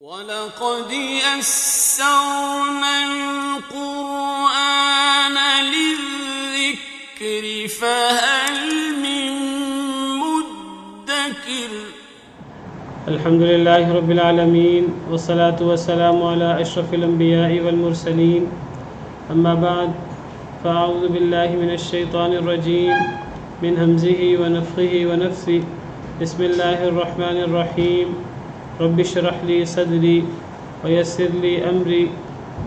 وَلَقَدْ يَسَّرْنَا الْقُرْآنَ لِلذِّكْرِ فَهَلْ مِن مُّدَّكِرٍ الحمد لله رب العالمين والصلاة والسلام على أشرف الأنبياء والمرسلين أما بعد فأعوذ بالله من الشيطان الرجيم من همزه ونفخه ونفثه بسم الله الرحمن الرحيم رب اشرح لي صدري ويسر لي أمري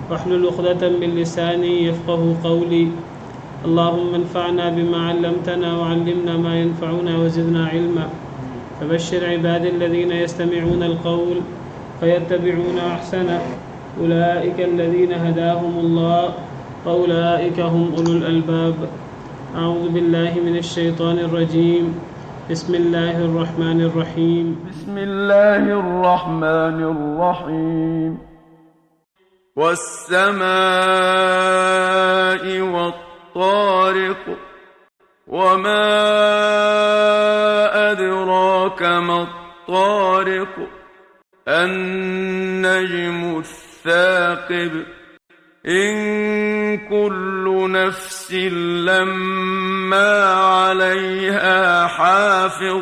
واحلل عقدة من لساني يفقهوا قولي اللهم انفعنا بما علمتنا وعلمنا ما ينفعنا وزدنا علما فبشر عباد الذين يستمعون القول فيتبعون أحسنه أولئك الذين هداهم الله وأولئك هم أولو الألباب أعوذ بالله من الشيطان الرجيم بسم الله الرحمن الرحيم بسم الله الرحمن الرحيم والسماء والطارق وما أدراك ما الطارق النجم الثاقب إن كل نفس لما عليها حافظ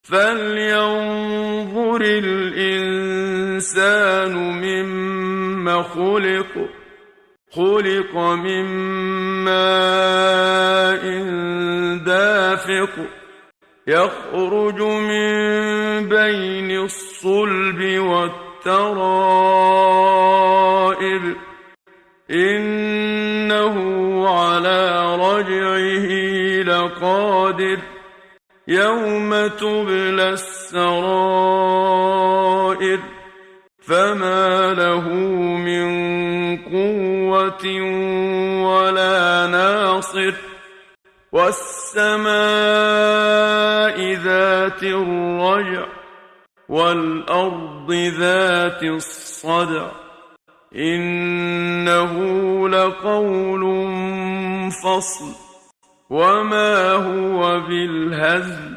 فلينظر الإنسان مما خلق من ماء دافق يخرج من بين الصلب والترائب إنه على رجعه لقادر يوم تبلى السرائر فما له من قوة ولا ناصر والسماء ذات الرجع والأرض ذات الصدع إنه لقول فصل وما هو بالهزل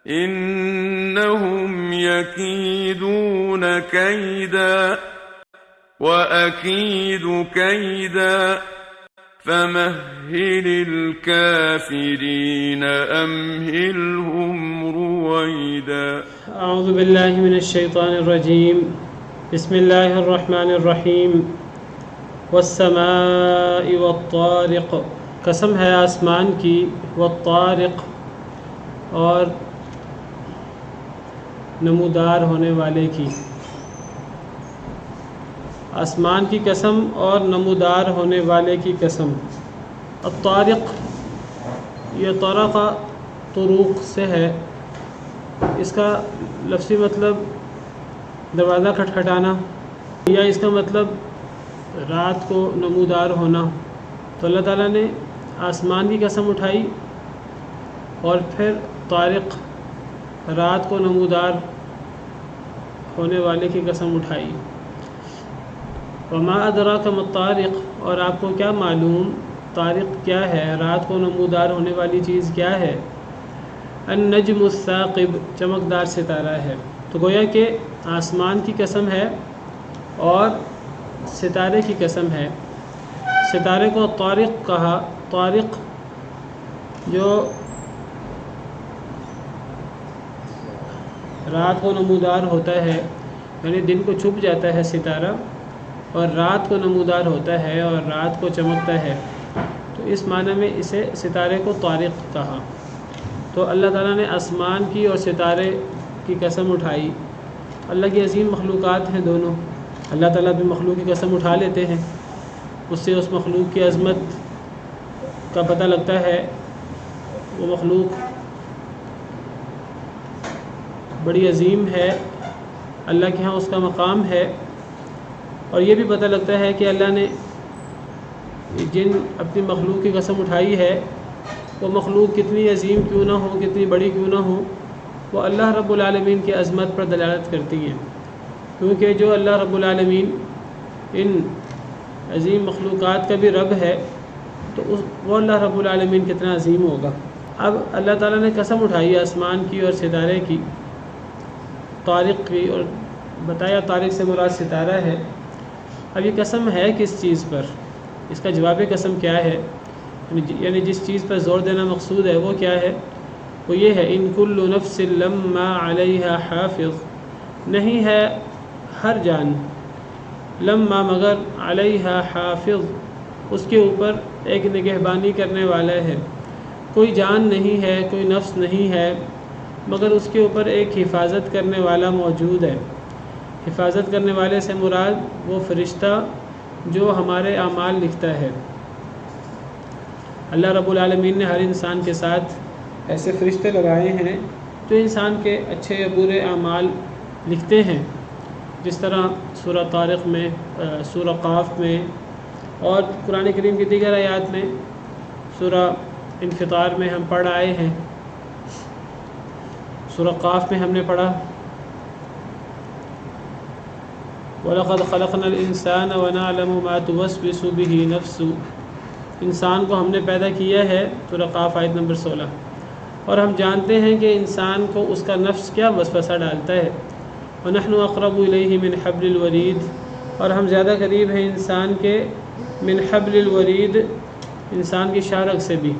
إنهم يكيدون كيدا وأكيد كيدا فمهل الكافرين أمهلهم رويدا أعوذ بالله من الشيطان الرجيم بسم الله الرحمن الرحيم والسماء والطارق قسم ہے آسمان کی والطارق اور نمودار ہونے والے کی آسمان کی قسم اور نمودار ہونے والے کی قسم الطارق یہ طرق طروق سے ہے اس کا لفظی مطلب دروازہ کھٹکھٹانا یا اس کا مطلب رات کو نمودار ہونا تو اللہ تعالیٰ نے آسمان کی قسم اٹھائی اور پھر طارق رات کو نمودار ہونے والے کی قسم اٹھائی وما ادراک ما الطارق اور آپ کو کیا معلوم طارق کیا ہے رات کو نمودار ہونے والی چیز کیا ہے النجم الثاقب چمکدار ستارہ ہے تو گویا کہ آسمان کی قسم ہے اور ستارے کی قسم ہے ستارے کو طارق کہا طارق جو رات کو نمودار ہوتا ہے یعنی دن کو چھپ جاتا ہے ستارہ اور رات کو نمودار ہوتا ہے اور رات کو چمکتا ہے تو اس معنی میں اسے ستارے کو طارق کہا تو اللہ تعالیٰ نے آسمان کی اور ستارے کی قسم اٹھائی اللہ کی عظیم مخلوقات ہیں دونوں اللہ تعالیٰ بھی مخلوق کی قسم اٹھا لیتے ہیں اس سے اس مخلوق کی عظمت کا پتہ لگتا ہے وہ مخلوق بڑی عظیم ہے اللہ کے ہاں اس کا مقام ہے اور یہ بھی پتہ لگتا ہے کہ اللہ نے جن اپنی مخلوق کی قسم اٹھائی ہے وہ مخلوق کتنی عظیم کیوں نہ ہو کتنی بڑی کیوں نہ ہو وہ اللہ رب العالمین کی عظمت پر دلالت کرتی ہیں کیونکہ جو اللہ رب العالمین ان عظیم مخلوقات کا بھی رب ہے تو وہ اللہ رب العالمین کتنا عظیم ہوگا اب اللہ تعالیٰ نے قسم اٹھائی آسمان کی اور ستارے کی طارق کی اور بتایا طارق سے مراد ستارہ ہے۔ اب یہ قسم ہے کس چیز پر؟ اس کا جواب قسم کیا ہے؟ یعنی جس چیز پر زور دینا مقصود ہے وہ کیا ہے؟ وہ یہ ہے ان کل نفس لما علیہا حافظ، نہیں ہے ہر جان، لما مگر علیہا حافظ اس کے اوپر ایک نگہبانی کرنے والا ہے۔ کوئی جان نہیں ہے، کوئی نفس نہیں ہے، مگر اس کے اوپر ایک حفاظت کرنے والا موجود ہے۔ حفاظت کرنے والے سے مراد وہ فرشتہ جو ہمارے اعمال لکھتا ہے۔ اللہ رب العالمین نے ہر انسان کے ساتھ ایسے فرشتے لگائے ہیں جو انسان کے اچھے یا برے اعمال لکھتے ہیں، جس طرح سورہ طارق میں، سورہ قاف میں اور قرآن کریم کی دیگر آیات میں، سورہ انفطار میں ہم پڑھ آئے ہیں۔ سورہ قاف میں ہم نے پڑھا وَلَقَدْ خَلَقْنَا الْإِنسَانَ وَنَعْلَمُ مَا تُوَسْوِسُ بِهِ نَفْسُهُ، انسان کو ہم نے پیدا کیا ہے، سورہ قاف آیت نمبر 16، اور ہم جانتے ہیں کہ انسان کو اس کا نفس کیا وسوسہ ڈالتا ہے۔ وَنَحْنُ أَقْرَبُ إِلَيْهِ مِنْ حَبْلِ الْوَرِيدِ، اور ہم زیادہ قریب ہیں انسان کے من حبل الورید، انسان کی شارک سے بھی۔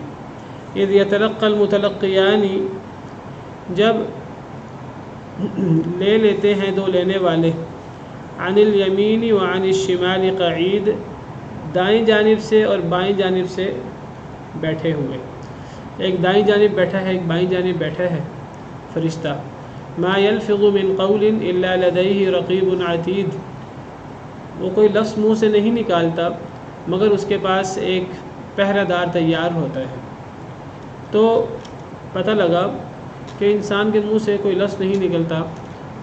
اذ يتلقى المتلقیان، جب لے لیتے ہیں دو لینے والے، عن الیمین وعن الشمال قعید، دائیں جانب سے اور بائیں جانب سے بیٹھے ہوئے، ایک دائیں جانب بیٹھا ہے، ایک بائیں جانب بیٹھا ہے فرشتہ۔ ما يلفظ من قول الا لديه رقیب عتید، وہ کوئی لفظ منہ سے نہیں نکالتا مگر اس کے پاس ایک پہرہ دار تیار ہوتا ہے۔ تو پتہ لگا کہ انسان کے منہ سے کوئی لفظ نہیں نکلتا،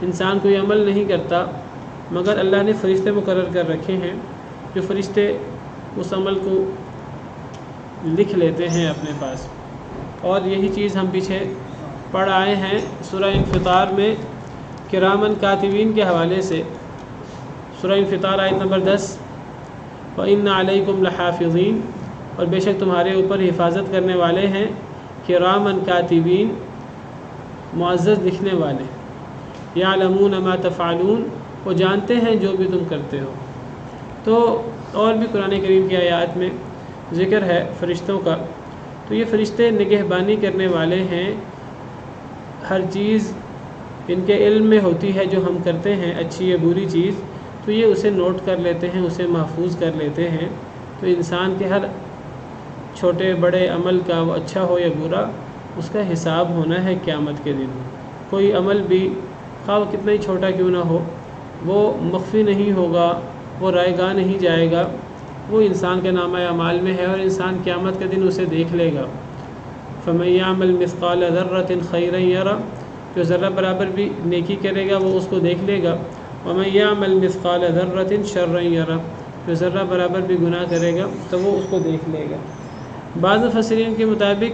انسان کوئی عمل نہیں کرتا، مگر اللہ نے فرشتے مقرر کر رکھے ہیں جو فرشتے اس عمل کو لکھ لیتے ہیں اپنے پاس۔ اور یہی چیز ہم پیچھے پڑھ آئے ہیں سورہ انفطار میں کرامن کاتبین کے حوالے سے۔ سورہ انفطار آیت نمبر 10، وَإِنَّ عَلَيْكُمْ لَحَافِظِينَ، اور بے شک تمہارے اوپر حفاظت کرنے والے ہیں کرامن کاتبین، معزز لکھنے والے، یعلمون ما تفعلون، وہ جانتے ہیں جو بھی تم کرتے ہو۔ تو اور بھی قرآن کریم کی آیات میں ذکر ہے فرشتوں کا۔ تو یہ فرشتے نگہبانی کرنے والے ہیں، ہر چیز ان کے علم میں ہوتی ہے جو ہم کرتے ہیں، اچھی یا بری چیز، تو یہ اسے نوٹ کر لیتے ہیں، اسے محفوظ کر لیتے ہیں۔ تو انسان کے ہر چھوٹے بڑے عمل کا، وہ اچھا ہو یا برا، اس کا حساب ہونا ہے قیامت کے دن۔ کوئی عمل بھی خواہ وہ کتنا ہی چھوٹا کیوں نہ ہو، وہ مخفی نہیں ہوگا، وہ رائے گاہ نہیں جائے گا، وہ انسان کے نامہ اعمال میں ہے اور انسان قیامت کے دن اسے دیکھ لے گا۔ فَمَن يَعْمَلْ مِثْقَالَ ذَرَّةٍ خَيْرًا يَرَهُ، جو ذرہ برابر بھی نیکی کرے گا وہ اس کو دیکھ لے گا۔ وَمَن يَعْمَلْ مِثْقَالَ ذَرَّةٍ شَرًّا يَرَهُ، جو ذرہ برابر بھی گناہ کرے گا تو وہ اس کو دیکھ لے گا۔ بعض مفسرین کے مطابق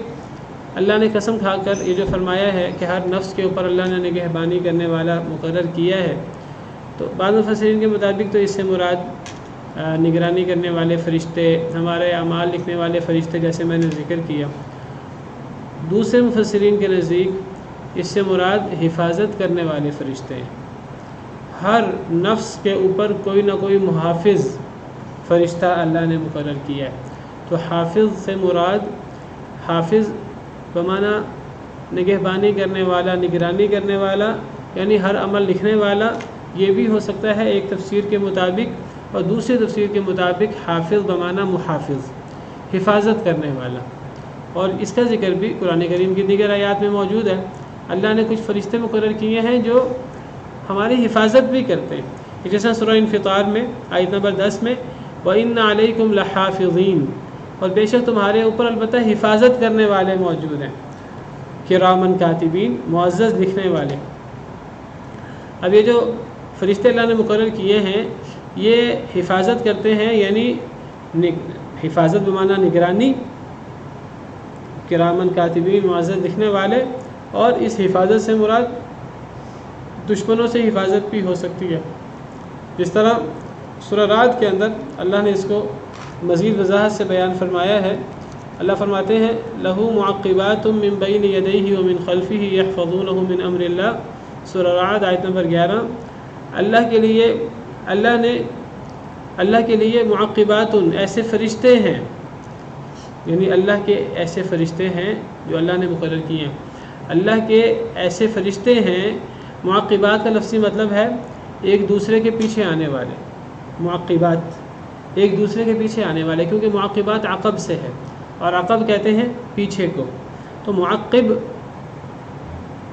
اللہ نے قسم کھا کر یہ جو فرمایا ہے کہ ہر نفس کے اوپر اللہ نے نگہبانی کرنے والا مقرر کیا ہے، تو بعض مفسرین کے مطابق تو اس سے مراد نگرانی کرنے والے فرشتے، ہمارے اعمال لکھنے والے فرشتے جیسے میں نے ذکر کیا۔ دوسرے مفسرین کے نزدیک اس سے مراد حفاظت کرنے والے فرشتے ہیں۔ ہر نفس کے اوپر کوئی نہ کوئی محافظ فرشتہ اللہ نے مقرر کیا ہے۔ تو حافظ سے مراد، حافظ بمعنی نگہبانی کرنے والا، نگرانی کرنے والا، یعنی ہر عمل لکھنے والا، یہ بھی ہو سکتا ہے ایک تفسیر کے مطابق، اور دوسری تفسیر کے مطابق حافظ بمعنی محافظ، حفاظت کرنے والا۔ اور اس کا ذکر بھی قرآن کریم کی دیگر آیات میں موجود ہے۔ اللہ نے کچھ فرشتے مقرر کیے ہیں جو ہماری حفاظت بھی کرتے ہیں، جیسا سورہ انفطار میں آیت نمبر 10 میں وَإِنَّ عَلَيْكُمْ لَحَافِظِينَ، اور بے شک تمہارے اوپر البتہ حفاظت کرنے والے موجود ہیں، کرامن کاتبین، معزز لکھنے والے۔ اب یہ جو فرشتے اللہ نے مقرر کیے ہیں یہ حفاظت کرتے ہیں، یعنی حفاظت بمعنی نگرانی، کرامن کاتبین، معزز لکھنے والے، اور اس حفاظت سے مراد دشمنوں سے حفاظت بھی ہو سکتی ہے۔ جس طرح سورہ رعد کے اندر اللہ نے اس کو مزید وضاحت سے بیان فرمایا ہے۔ اللہ فرماتے ہیں لَهُ مُعَقِّبَاتٌ مِّن بَيْنِ يَدَيْهِ وَمِن خَلْفِهِ يَحْفَظُونَهُ مِنْ أَمْرِ اللَّهِ، سورہ رعد آیت نمبر 11۔ اللہ کے لیے معقبات ایسے فرشتے ہیں، یعنی اللہ کے ایسے فرشتے ہیں جو اللہ نے مقرر کیے ہیں. اللہ کے ایسے فرشتے ہیں. معقبات کا لفظی مطلب ہے ایک دوسرے کے پیچھے آنے والے. معقبات ایک دوسرے کے پیچھے آنے والے، کیونکہ معقبات عقب سے ہے اور عقب کہتے ہیں پیچھے کو، تو معقب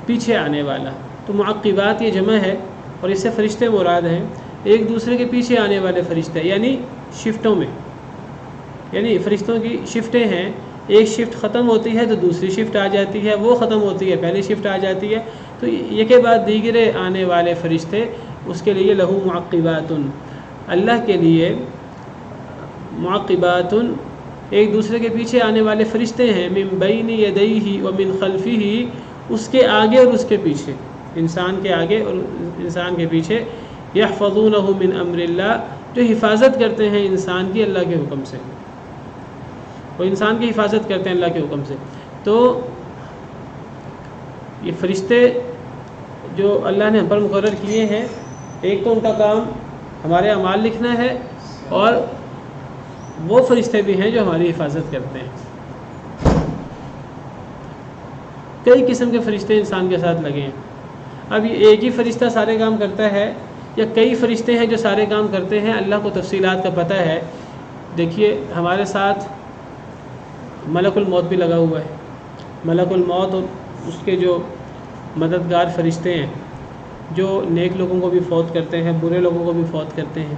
پیچھے آنے والا. تو معقبات یہ جمع ہے اور اس سے فرشتے مراد ہیں، ایک دوسرے کے پیچھے آنے والے فرشتے، یعنی شفٹوں میں، یعنی فرشتوں کی شفٹیں ہیں. ایک شفٹ ختم ہوتی ہے تو دوسری شفٹ آ جاتی ہے، وہ ختم ہوتی ہے پہلی شفٹ آ جاتی ہے، تو یہ کے بعد دیگرے آنے والے فرشتے، اس کے لیے لہو معقبات، اللہ کے لیے معقبات ایک دوسرے کے پیچھے آنے والے فرشتے ہیں. من بین یدیہ ومن خلفہ، اس کے آگے اور اس کے پیچھے، انسان کے آگے اور انسان کے پیچھے. یحفظونہ من امر اللہ، جو حفاظت کرتے ہیں انسان کی اللہ کے حکم سے، وہ انسان کی حفاظت کرتے ہیں اللہ کے حکم سے. تو یہ فرشتے جو اللہ نے ہم پر مقرر کیے ہیں، ایک تو ان کا کام ہمارے اعمال لکھنا ہے، اور وہ فرشتے بھی ہیں جو ہماری حفاظت کرتے ہیں. کئی قسم کے فرشتے انسان کے ساتھ لگے ہیں. اب یہ ایک ہی فرشتہ سارے کام کرتا ہے یا کئی فرشتے ہیں جو سارے کام کرتے ہیں، اللہ کو تفصیلات کا پتہ ہے. دیکھیے ہمارے ساتھ ملک الموت بھی لگا ہوا ہے. ملک الموت اور اس کے جو مددگار فرشتے ہیں جو نیک لوگوں کو بھی فوت کرتے ہیں، برے لوگوں کو بھی فوت کرتے ہیں.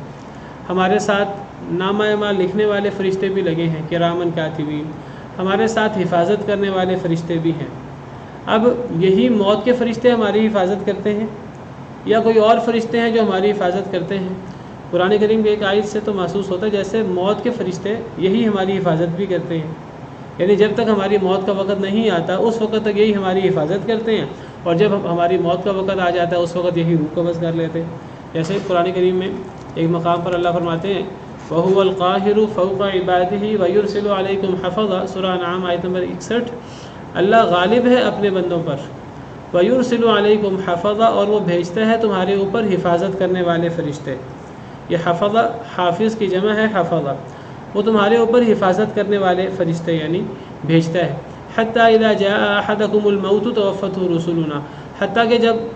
ہمارے ساتھ نامہ اعمال لکھنے والے فرشتے بھی لگے ہیں، کرامن کاتبین. ہمارے ساتھ حفاظت کرنے والے فرشتے بھی ہیں. اب یہی موت کے فرشتے ہماری حفاظت کرتے ہیں یا کوئی اور فرشتے ہیں جو ہماری حفاظت کرتے ہیں؟ قرآن کریم کے ایک آیت سے تو محسوس ہوتا ہے جیسے موت کے فرشتے یہی ہماری حفاظت بھی کرتے ہیں، یعنی جب تک ہماری موت کا وقت نہیں آتا اس وقت تک یہی ہماری حفاظت کرتے ہیں، اور جب ہماری موت کا وقت آ جاتا ہے اس وقت یہی روح قبض کر لیتے ہیں. جیسے قرآن کریم میں ایک مقام پر اللہ فرماتے ہیں وَهُوَ الْقَاهِرُ فَوْقَ عِبَادِهِ وَيُرْسِلُ عَلَيْكُمْ حَفَظًا، سورہ انعام آیت نمبر 61. اللہ غالب ہے اپنے بندوں پر، وَيُرْسِلُ عَلَيْكُمْ حَفَظًا، اور وہ بھیجتا ہے تمہارے اوپر حفاظت کرنے والے فرشتے. یہ حفظ حافظ کی جمع ہے حفظ، وہ تمہارے اوپر حفاظت کرنے والے فرشتے یعنی بھیجتا ہے. حتیٰ اذا جاء احدکم الموت توفته رسلنا، حتیٰ کہ جب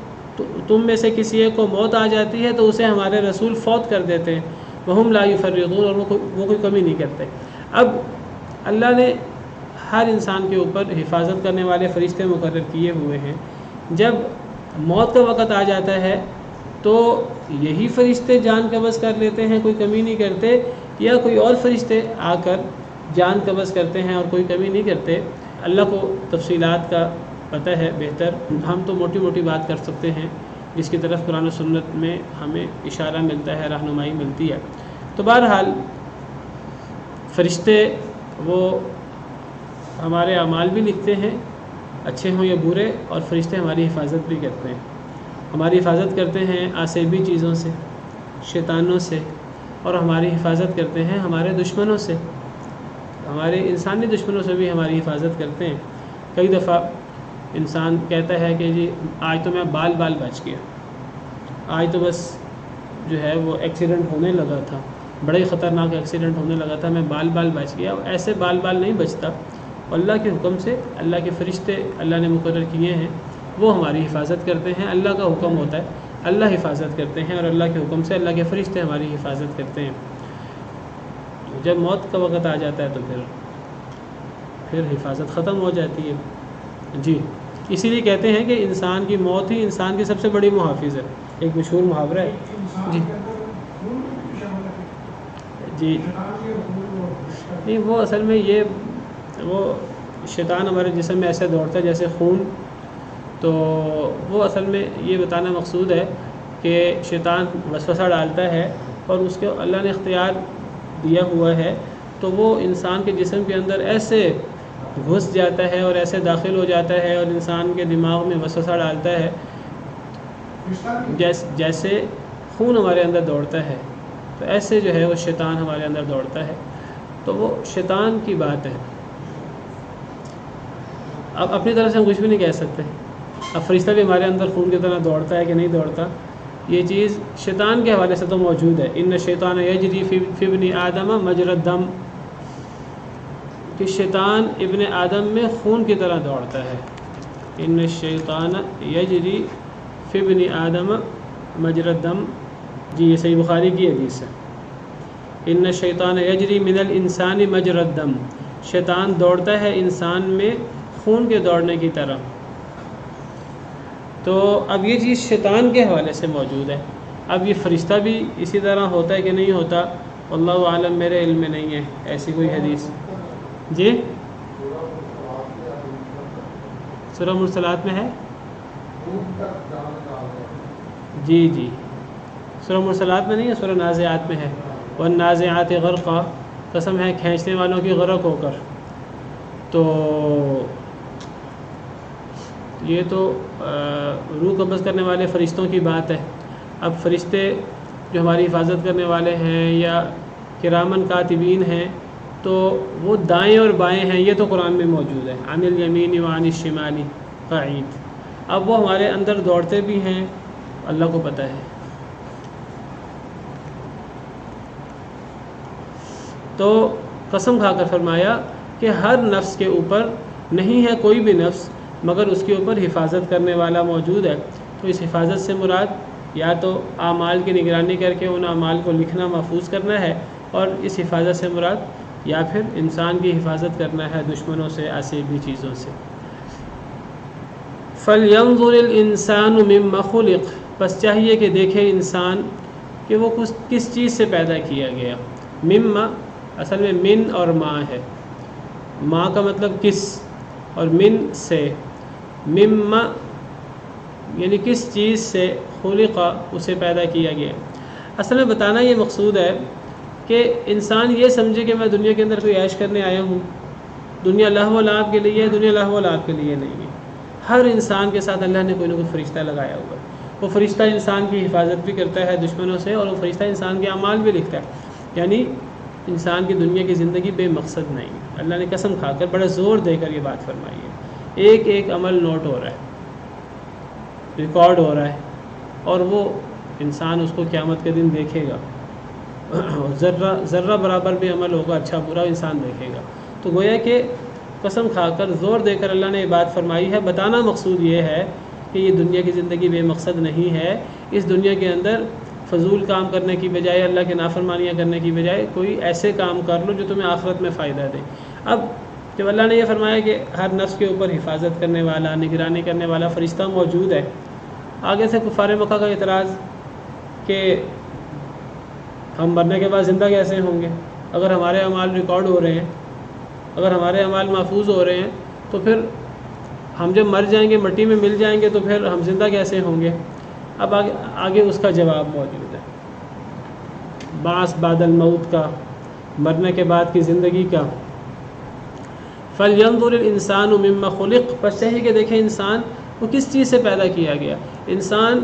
تم میں سے کسی ایک کو موت آ جاتی ہے تو اسے ہمارے رسول فوت کر دیتے ہیں. وہم لا یفرطون، اور وہ کوئی کمی نہیں کرتے. اب اللہ نے ہر انسان کے اوپر حفاظت کرنے والے فرشتے مقرر کیے ہوئے ہیں. جب موت کا وقت آ جاتا ہے تو یہی فرشتے جان قبض کر لیتے ہیں، کوئی کمی نہیں کرتے، یا کوئی اور فرشتے آ کر جان قبض کرتے ہیں اور کوئی کمی نہیں کرتے. اللہ کو تفصیلات کا پتہ ہے بہتر. ہم تو موٹی موٹی بات کر سکتے ہیں جس کی طرف قرآن و سنت میں ہمیں اشارہ ملتا ہے، رہنمائی ملتی ہے. تو بہرحال فرشتے وہ ہمارے اعمال بھی لکھتے ہیں، اچھے ہوں یا برے، اور فرشتے ہماری حفاظت بھی کرتے ہیں. ہماری حفاظت کرتے ہیں آسیبی چیزوں سے، شیطانوں سے، اور ہماری حفاظت کرتے ہیں ہمارے دشمنوں سے، ہمارے انسانی دشمنوں سے بھی ہماری حفاظت کرتے ہیں. کئی دفعہ انسان کہتا ہے کہ جی آج تو میں بال بچ گیا، آج تو بس جو ہے وہ ایکسیڈنٹ ہونے لگا تھا، بڑا ہی خطرناک ایکسیڈنٹ ہونے لگا تھا، میں بال بچ گیا. ایسے بال نہیں بچتا. اللہ کے حکم سے اللہ کے فرشتے اللہ نے مقرر کیے ہیں، وہ ہماری حفاظت کرتے ہیں. اللہ کا حکم ہوتا ہے، اللہ حفاظت کرتے ہیں، اور اللہ کے حکم سے اللہ کے فرشتے ہماری حفاظت کرتے ہیں. جب موت کا وقت آ جاتا ہے تو پھر حفاظت ختم ہو جاتی ہے. جی اسی لیے کہتے ہیں کہ انسان کی موت ہی انسان کی سب سے بڑی محافظ ہے. ایک مشہور محاورہ ہے. جی نہیں، وہ اصل میں وہ شیطان ہمارے جسم میں ایسے دوڑتا ہے جیسے خون. تو وہ اصل میں یہ بتانا مقصود ہے کہ شیطان وسوسہ ڈالتا ہے اور اس کو اللہ نے اختیار دیا ہوا ہے، تو وہ انسان کے جسم کے اندر ایسے گھس جاتا ہے اور ایسے داخل ہو جاتا ہے اور انسان کے دماغ میں وسوسہ ڈالتا ہے جیسے خون ہمارے اندر دوڑتا ہے، تو ایسے جو ہے وہ شیطان ہمارے اندر دوڑتا ہے. تو وہ شیطان کی بات ہے. اب اپنی طرف سے ہم کچھ بھی نہیں کہہ سکتے. اب فرشتہ بھی ہمارے اندر خون کی طرح دوڑتا ہے کہ نہیں دوڑتا، یہ چیز شیطان کے حوالے سے تو موجود ہے، ان الشیطان یجری فی ابن آدم مجری الدم، کہ شیطان ابن آدم میں خون کی طرح دوڑتا ہے، ان الشیطان یجری فی ابن آدم مجری الدم، جی یہ صحیح بخاری کی حدیث ہے، ان الشیطان یجری من الانسان مجری الدم، شیطان دوڑتا ہے انسان میں خون کے دوڑنے کی طرح۔ تو اب یہ چیز شیطان کے حوالے سے موجود ہے، اب یہ فرشتہ بھی اسی طرح ہوتا ہے کہ نہیں ہوتا، واللہ عالم، میرے علم میں نہیں ہے ایسی کوئی حدیث۔ جی سورہ مرسلات میں ہے، جی سورہ مرسلات میں نہیں ہے، سورہ نازعات میں ہے، والنازعات غرقا، قسم ہے کھینچنے والوں کی غرق ہو کر۔ تو یہ تو روح قبض کرنے والے فرشتوں کی بات ہے۔ اب فرشتے جو ہماری حفاظت کرنے والے ہیں یا کرامن کاتبین ہیں، تو وہ دائیں اور بائیں ہیں، یہ تو قرآن میں موجود ہے، عن الیمین وعن الشمال قعید۔ اب وہ ہمارے اندر دوڑتے بھی ہیں، اللہ کو پتہ ہے۔ تو قسم کھا کر فرمایا کہ ہر نفس کے اوپر نہیں ہے کوئی بھی نفس مگر اس کے اوپر حفاظت کرنے والا موجود ہے۔ تو اس حفاظت سے مراد یا تو اعمال کی نگرانی کر کے ان اعمال کو لکھنا محفوظ کرنا ہے، اور اس حفاظت سے مراد یا پھر انسان کی حفاظت کرنا ہے دشمنوں سے، آسیبی چیزوں سے۔ فَلْيَنظُرِ الْإِنسَانُ مِمَّا خُلِقَ، بس چاہیے کہ دیکھے انسان کہ وہ کس چیز سے پیدا کیا گیا۔ مما اصل میں من اور ما ہے، ما کا مطلب کس، اور من سے، مما یعنی کس چیز سے، خلقہ اسے پیدا کیا گیا۔ اصل میں بتانا یہ مقصود ہے کہ انسان یہ سمجھے کہ میں دنیا کے اندر کوئی عیش کرنے آیا ہوں، دنیا لہو و لعب کے لیے ہے، دنیا لہو و لعب کے لیے نہیں ہے۔ ہر انسان کے ساتھ اللہ نے کوئی نہ کوئی فرشتہ لگایا ہوا ہے، وہ فرشتہ انسان کی حفاظت بھی کرتا ہے دشمنوں سے، اور وہ فرشتہ انسان کے اعمال بھی لکھتا ہے، یعنی انسان کی دنیا کی زندگی بے مقصد نہیں ہے۔ اللہ نے قسم کھا کر بڑا زور دے کر یہ بات فرمائی ہے، ایک ایک عمل نوٹ ہو رہا ہے، ریکارڈ ہو رہا ہے، اور وہ انسان اس کو قیامت کے دن دیکھے گا، ذرہ برابر بھی عمل ہوگا، اچھا برا انسان دیکھے گا۔ تو گویا کہ قسم کھا کر زور دے کر اللہ نے یہ بات فرمائی ہے، بتانا مقصود یہ ہے کہ یہ دنیا کی زندگی بے مقصد نہیں ہے، اس دنیا کے اندر فضول کام کرنے کی بجائے، اللہ کے نافرمانیاں کرنے کی بجائے کوئی ایسے کام کر لو جو تمہیں آخرت میں فائدہ دے۔ اب جب اللہ نے یہ فرمایا کہ ہر نفس کے اوپر حفاظت کرنے والا، نگرانی کرنے والا فرشتہ موجود ہے، آگے سے کفار مکہ کا اعتراض کہ ہم مرنے کے بعد زندہ کیسے ہوں گے؟ اگر ہمارے اعمال ریکارڈ ہو رہے ہیں، اگر ہمارے اعمال محفوظ ہو رہے ہیں، تو پھر ہم جب مر جائیں گے، مٹی میں مل جائیں گے، تو پھر ہم زندہ کیسے ہوں گے؟ اب آگے اس کا جواب موجود ہے، بعث بعد الموت کا، مرنے کے بعد کی زندگی کا۔ فَلْيَنظُرِ الْإِنسَانُ مِمَّا خُلِقَ، پس چاہیے کہ دیکھیں انسان وہ کس چیز سے پیدا کیا گیا۔ انسان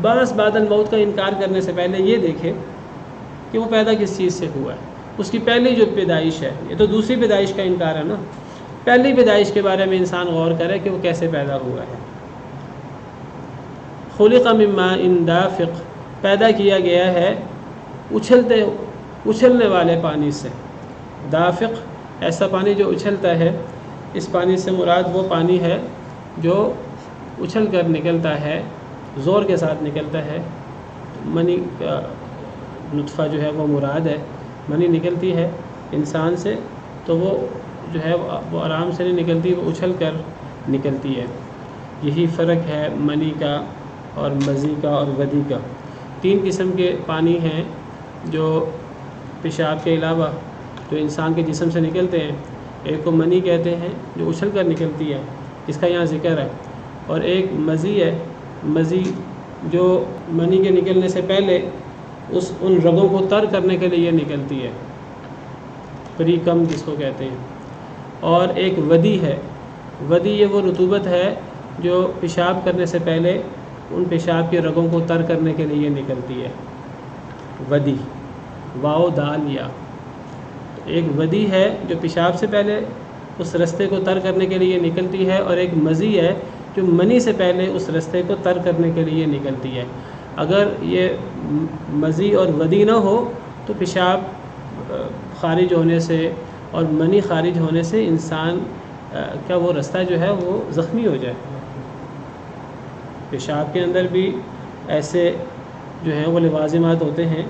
بعث بعد الموت کا انکار کرنے سے پہلے یہ دیکھے کہ وہ پیدا کس چیز سے ہوا ہے، اس کی پہلی جو پیدائش ہے، یہ تو دوسری پیدائش کا انکار ہے نا، پہلی پیدائش کے بارے میں انسان غور کرے کہ وہ کیسے پیدا ہوا ہے۔ خلق من ماء دافق، پیدا کیا گیا ہے اچھلنے والے پانی سے۔ دافق ایسا پانی جو اچھلتا ہے، اس پانی سے مراد وہ پانی ہے جو اچھل کر نکلتا ہے، زور کے ساتھ نکلتا ہے۔ منی کا نطفہ جو ہے وہ مراد ہے، منی نکلتی ہے انسان سے تو وہ جو ہے وہ آرام سے نہیں نکلتی، وہ اچھل کر نکلتی ہے۔ یہی فرق ہے منی کا اور مزی کا اور ودی کا۔ تین قسم کے پانی ہیں جو پیشاب کے علاوہ جو انسان کے جسم سے نکلتے ہیں۔ ایک کو منی کہتے ہیں جو اچھل کر نکلتی ہے، اس کا یہاں ذکر ہے، اور ایک مزی ہے، مزی جو منی کے نکلنے سے پہلے ان رگوں کو تر کرنے کے لیے نکلتی ہے، پری کم جس کو کہتے ہیں۔ اور ایک ودی ہے، ودی یہ وہ رطوبت ہے جو پیشاب کرنے سے پہلے ان پیشاب کے رگوں کو تر کرنے کے لیے نکلتی ہے، ودی، واو دال یا۔ ایک ودی ہے جو پیشاب سے پہلے اس رستے کو تر کرنے کے لیے نکلتی ہے، اور ایک مزی ہے جو منی سے پہلے اس رستے کو تر کرنے کے لیے نکلتی ہے۔ اگر یہ مزی اور ودی نہ ہو تو پیشاب خارج ہونے سے اور منی خارج ہونے سے انسان کا وہ رستہ جو ہے وہ زخمی ہو جائے۔ پیشاب کے اندر بھی ایسے جو ہیں وہ لوازمات ہوتے ہیں،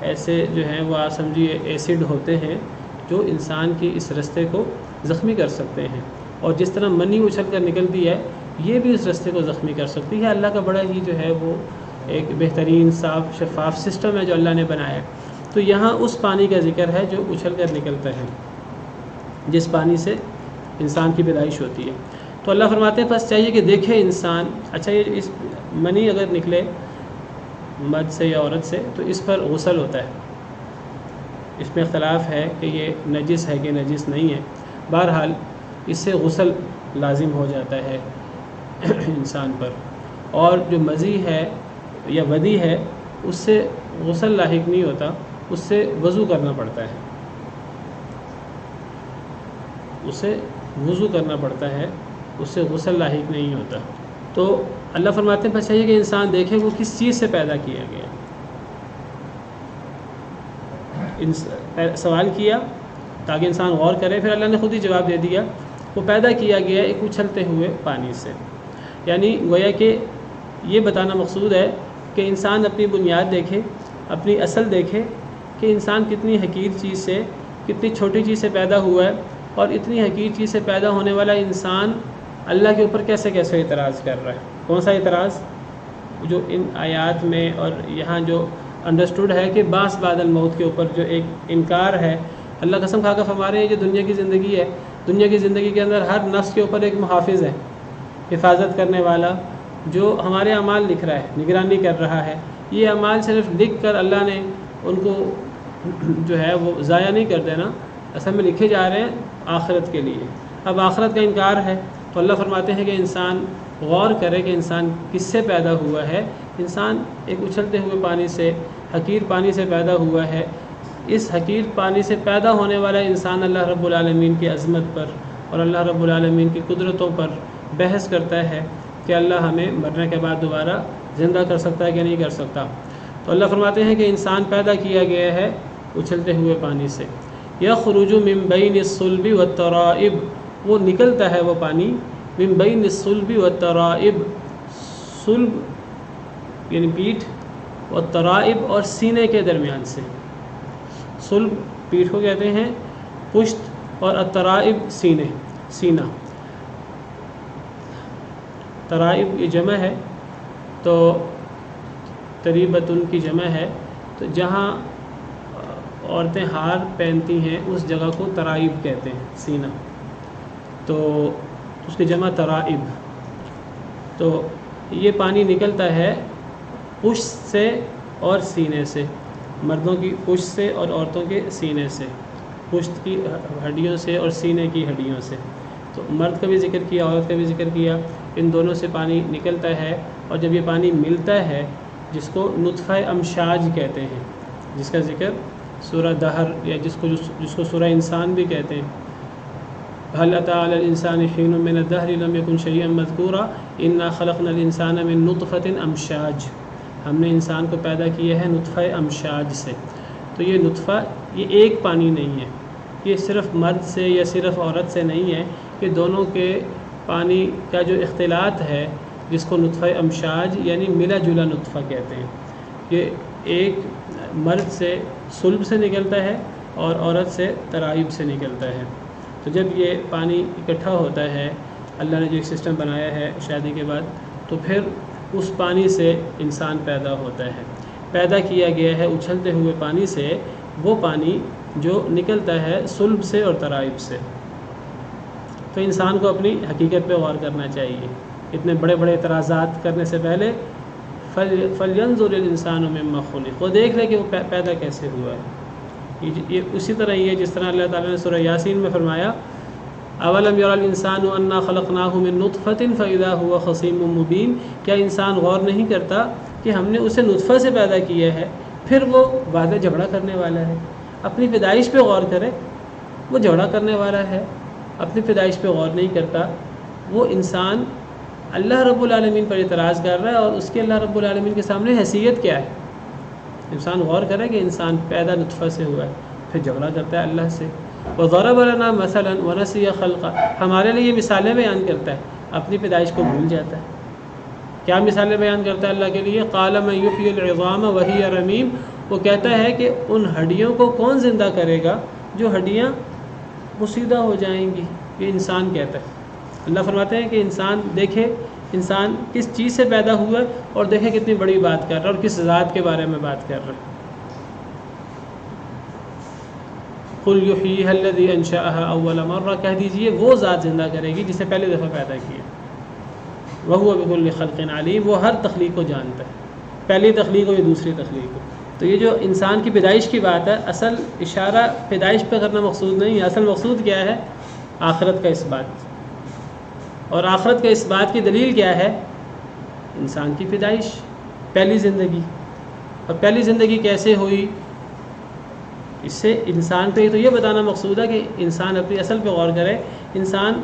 ایسے جو ہیں وہ آپ سمجھیے ایسڈ ہوتے ہیں جو انسان کی اس رستے کو زخمی کر سکتے ہیں، اور جس طرح منی اچھل کر نکلتی ہے یہ بھی اس رستے کو زخمی کر سکتی ہے۔ اللہ کا بڑا ہی جو ہے وہ ایک بہترین صاف شفاف سسٹم ہے جو اللہ نے بنایا ہے۔ تو یہاں اس پانی کا ذکر ہے جو اچھل کر نکلتا ہے، جس پانی سے انسان کی پیدائش ہوتی ہے۔ تو اللہ فرماتے ہیں بس چاہیے کہ دیکھے انسان، اچھا یہ اس منی اگر نکلے مرد سے یا عورت سے تو اس پر غسل ہوتا ہے، اس میں اختلاف ہے کہ یہ نجس ہے کہ نجس نہیں ہے، بہرحال اس سے غسل لازم ہو جاتا ہے انسان پر، اور جو مزی ہے یا ودی ہے اس سے غسل لاحق نہیں ہوتا، اس سے وضو کرنا پڑتا ہے، اسے وضو کرنا پڑتا ہے، اس سے غسل لاحق نہیں ہوتا۔ تو اللہ فرماتے ہیں بس چاہیے کہ انسان دیکھے وہ کس چیز سے پیدا کیا گیا۔ سوال کیا تاکہ انسان غور کرے، پھر اللہ نے خود ہی جواب دے دیا، وہ پیدا کیا گیا ایک اچھلتے ہوئے پانی سے۔ یعنی گویا کہ یہ بتانا مقصود ہے کہ انسان اپنی بنیاد دیکھے، اپنی اصل دیکھے کہ انسان کتنی حقیر چیز سے، کتنی چھوٹی چیز سے پیدا ہوا ہے، اور اتنی حقیر چیز سے پیدا ہونے والا انسان اللہ کے اوپر کیسے کیسے اعتراض کر رہا ہے۔ کون سا اعتراض؟ جو ان آیات میں اور یہاں جو انڈرسٹوڈ ہے کہ بعث بعد الموت کے اوپر جو ایک انکار ہے۔ اللہ قسم کھا کر فرما رہے ہیں جو دنیا کی زندگی ہے، دنیا کی زندگی کے اندر ہر نفس کے اوپر ایک محافظ ہے، حفاظت کرنے والا، جو ہمارے اعمال لکھ رہا ہے، نگرانی کر رہا ہے۔ یہ اعمال صرف لکھ کر اللہ نے ان کو جو ہے وہ ضائع نہیں کر دینا، اصل میں لکھے جا رہے ہیں آخرت کے لیے۔ اب آخرت کا انکار ہے تو اللہ فرماتے ہیں کہ انسان غور کرے کہ انسان کس سے پیدا ہوا ہے۔ انسان ایک اچھلتے ہوئے پانی سے، حقیر پانی سے پیدا ہوا ہے۔ اس حقیر پانی سے پیدا ہونے والا انسان اللہ رب العالمین کی عظمت پر اور اللہ رب العالمین کی قدرتوں پر بحث کرتا ہے کہ اللہ ہمیں مرنے کے بعد دوبارہ زندہ کر سکتا ہے کہ نہیں کر سکتا۔ تو اللہ فرماتے ہیں کہ انسان پیدا کیا گیا ہے اچھلتے ہوئے پانی سے۔ یخرج من بین الصلب والترائب، وہ نکلتا ہے وہ پانی من بین الصلب والترائب، صلب یعنی پیٹھ، والترائب اور سینے کے درمیان سے۔ صلب پیٹھ کو کہتے ہیں، پشت، اور الترائب سینے، سینہ۔ ترائب یہ جمع ہے تو تریبتن کی جمع ہے، تو جہاں عورتیں ہار پہنتی ہیں اس جگہ کو ترائب کہتے ہیں، سینہ، تو اس کی جمع ترائب۔ تو یہ پانی نکلتا ہے پشت سے اور سینے سے، مردوں کی پشت سے اور عورتوں کے سینے سے، پشت کی ہڈیوں سے اور سینے کی ہڈیوں سے۔ تو مرد کا بھی ذکر کیا، عورت کا بھی ذکر کیا، ان دونوں سے پانی نکلتا ہے، اور جب یہ پانی ملتا ہے جس کو نطفہ امشاج کہتے ہیں، جس کا ذکر سورہ دہر یا جس کو سورہ انسان بھی کہتے ہیں، هل أتى على الإنسان حين من الدهر لم يكن شيئا مذكورا إنا خلقنا الإنسان من نطفة أمشاج، ہم نے انسان کو پیدا کیا ہے نطفہ امشاج سے۔ تو یہ نطفہ یہ ایک پانی نہیں ہے، یہ صرف مرد سے یا صرف عورت سے نہیں ہے، کہ دونوں کے پانی کا جو اختلاط ہے جس کو نطفہ امشاج یعنی ملا جلا نطفہ کہتے ہیں، یہ ایک مرد سے صلب سے نکلتا ہے اور عورت سے ترائب سے نکلتا ہے۔ تو جب یہ پانی اکٹھا ہوتا ہے، اللہ نے جو ایک سسٹم بنایا ہے شادی کے بعد، تو پھر اس پانی سے انسان پیدا ہوتا ہے۔ پیدا کیا گیا ہے اچھلتے ہوئے پانی سے، وہ پانی جو نکلتا ہے صلب سے اور ترائب سے۔ تو انسان کو اپنی حقیقت پہ غور کرنا چاہیے، اتنے بڑے بڑے اعتراضات کرنے سے پہلے فَلْيَنْظُرِ الْإِنسَانُ مِمَّا خُلِقَ، وہ دیکھ لے کہ وہ پیدا کیسے ہوا ہے۔ یہ اسی طرح ہی ہے جس طرح اللہ تعالیٰ نے سورہ یاسین میں فرمایا اولم یری الانسان انا خلقناہ من نطفۃ فاذا هو خصیم مبین، کیا انسان غور نہیں کرتا کہ ہم نے اسے نطفہ سے پیدا کیا ہے، پھر وہ واضح جھگڑا کرنے والا ہے۔ اپنی پیدائش پہ غور کرے، وہ جھگڑا کرنے والا ہے، اپنی پیدائش پہ غور نہیں کرتا۔ وہ انسان اللہ رب العالمین پر اعتراض کر رہا ہے، اور اس کے اللہ رب العالمین کے سامنے حیثیت کیا ہے؟ انسان غور کرے کہ انسان پیدا نطفہ سے ہوا ہے، پھر جھگڑا کرتا ہے اللہ سے. وَضَرَبَ لَنَا مَثَلًا وَنَسِيَ خَلْقًا، ہمارے لیے یہ مثالیں بیان کرتا ہے، اپنی پیدائش کو بھول جاتا ہے. کیا مثالیں بیان کرتا ہے اللہ کے لیے؟ قَالَ مَن يُحْيِي الْعِظَامَ وَهِيَ رَمِيمٌ، وہ کہتا ہے کہ ان ہڈیوں کو کون زندہ کرے گا جو ہڈیاں پوسیدہ ہو جائیں گی. یہ انسان کہتا ہے. اللہ فرماتے ہیں کہ انسان دیکھے انسان کس چیز سے پیدا ہوا ہے، اور دیکھے کتنی بڑی بات کر رہا ہے اور کس ذات کے بارے میں بات کر رہا ہے. قُلْ يُحْيِيهَا الَّذِي أَنشَأَهَا أَوَّلَ مَرَّةٍ، کہہ دیجئے وہ ذات زندہ کرے گی جسے پہلی دفعہ پیدا کیا. وَهُوَ بِكُلِّ خَلْقٍ عَلِيمٌ، وہ ہر تخلیق کو جانتا ہے، پہلی تخلیق ہو یا دوسری تخلیق ہو. تو یہ جو انسان کی پیدائش کی بات ہے، اصل اشارہ پیدائش پہ کرنا مقصود نہیں ہے. اصل مقصود کیا ہے؟ آخرت کا اس بات. اور آخرت کے اس بات کی دلیل کیا ہے؟ انسان کی پیدائش، پہلی زندگی. اور پہلی زندگی کیسے ہوئی؟ اس سے انسان کو تو یہ بتانا مقصود ہے کہ انسان اپنی اصل پہ غور کرے. انسان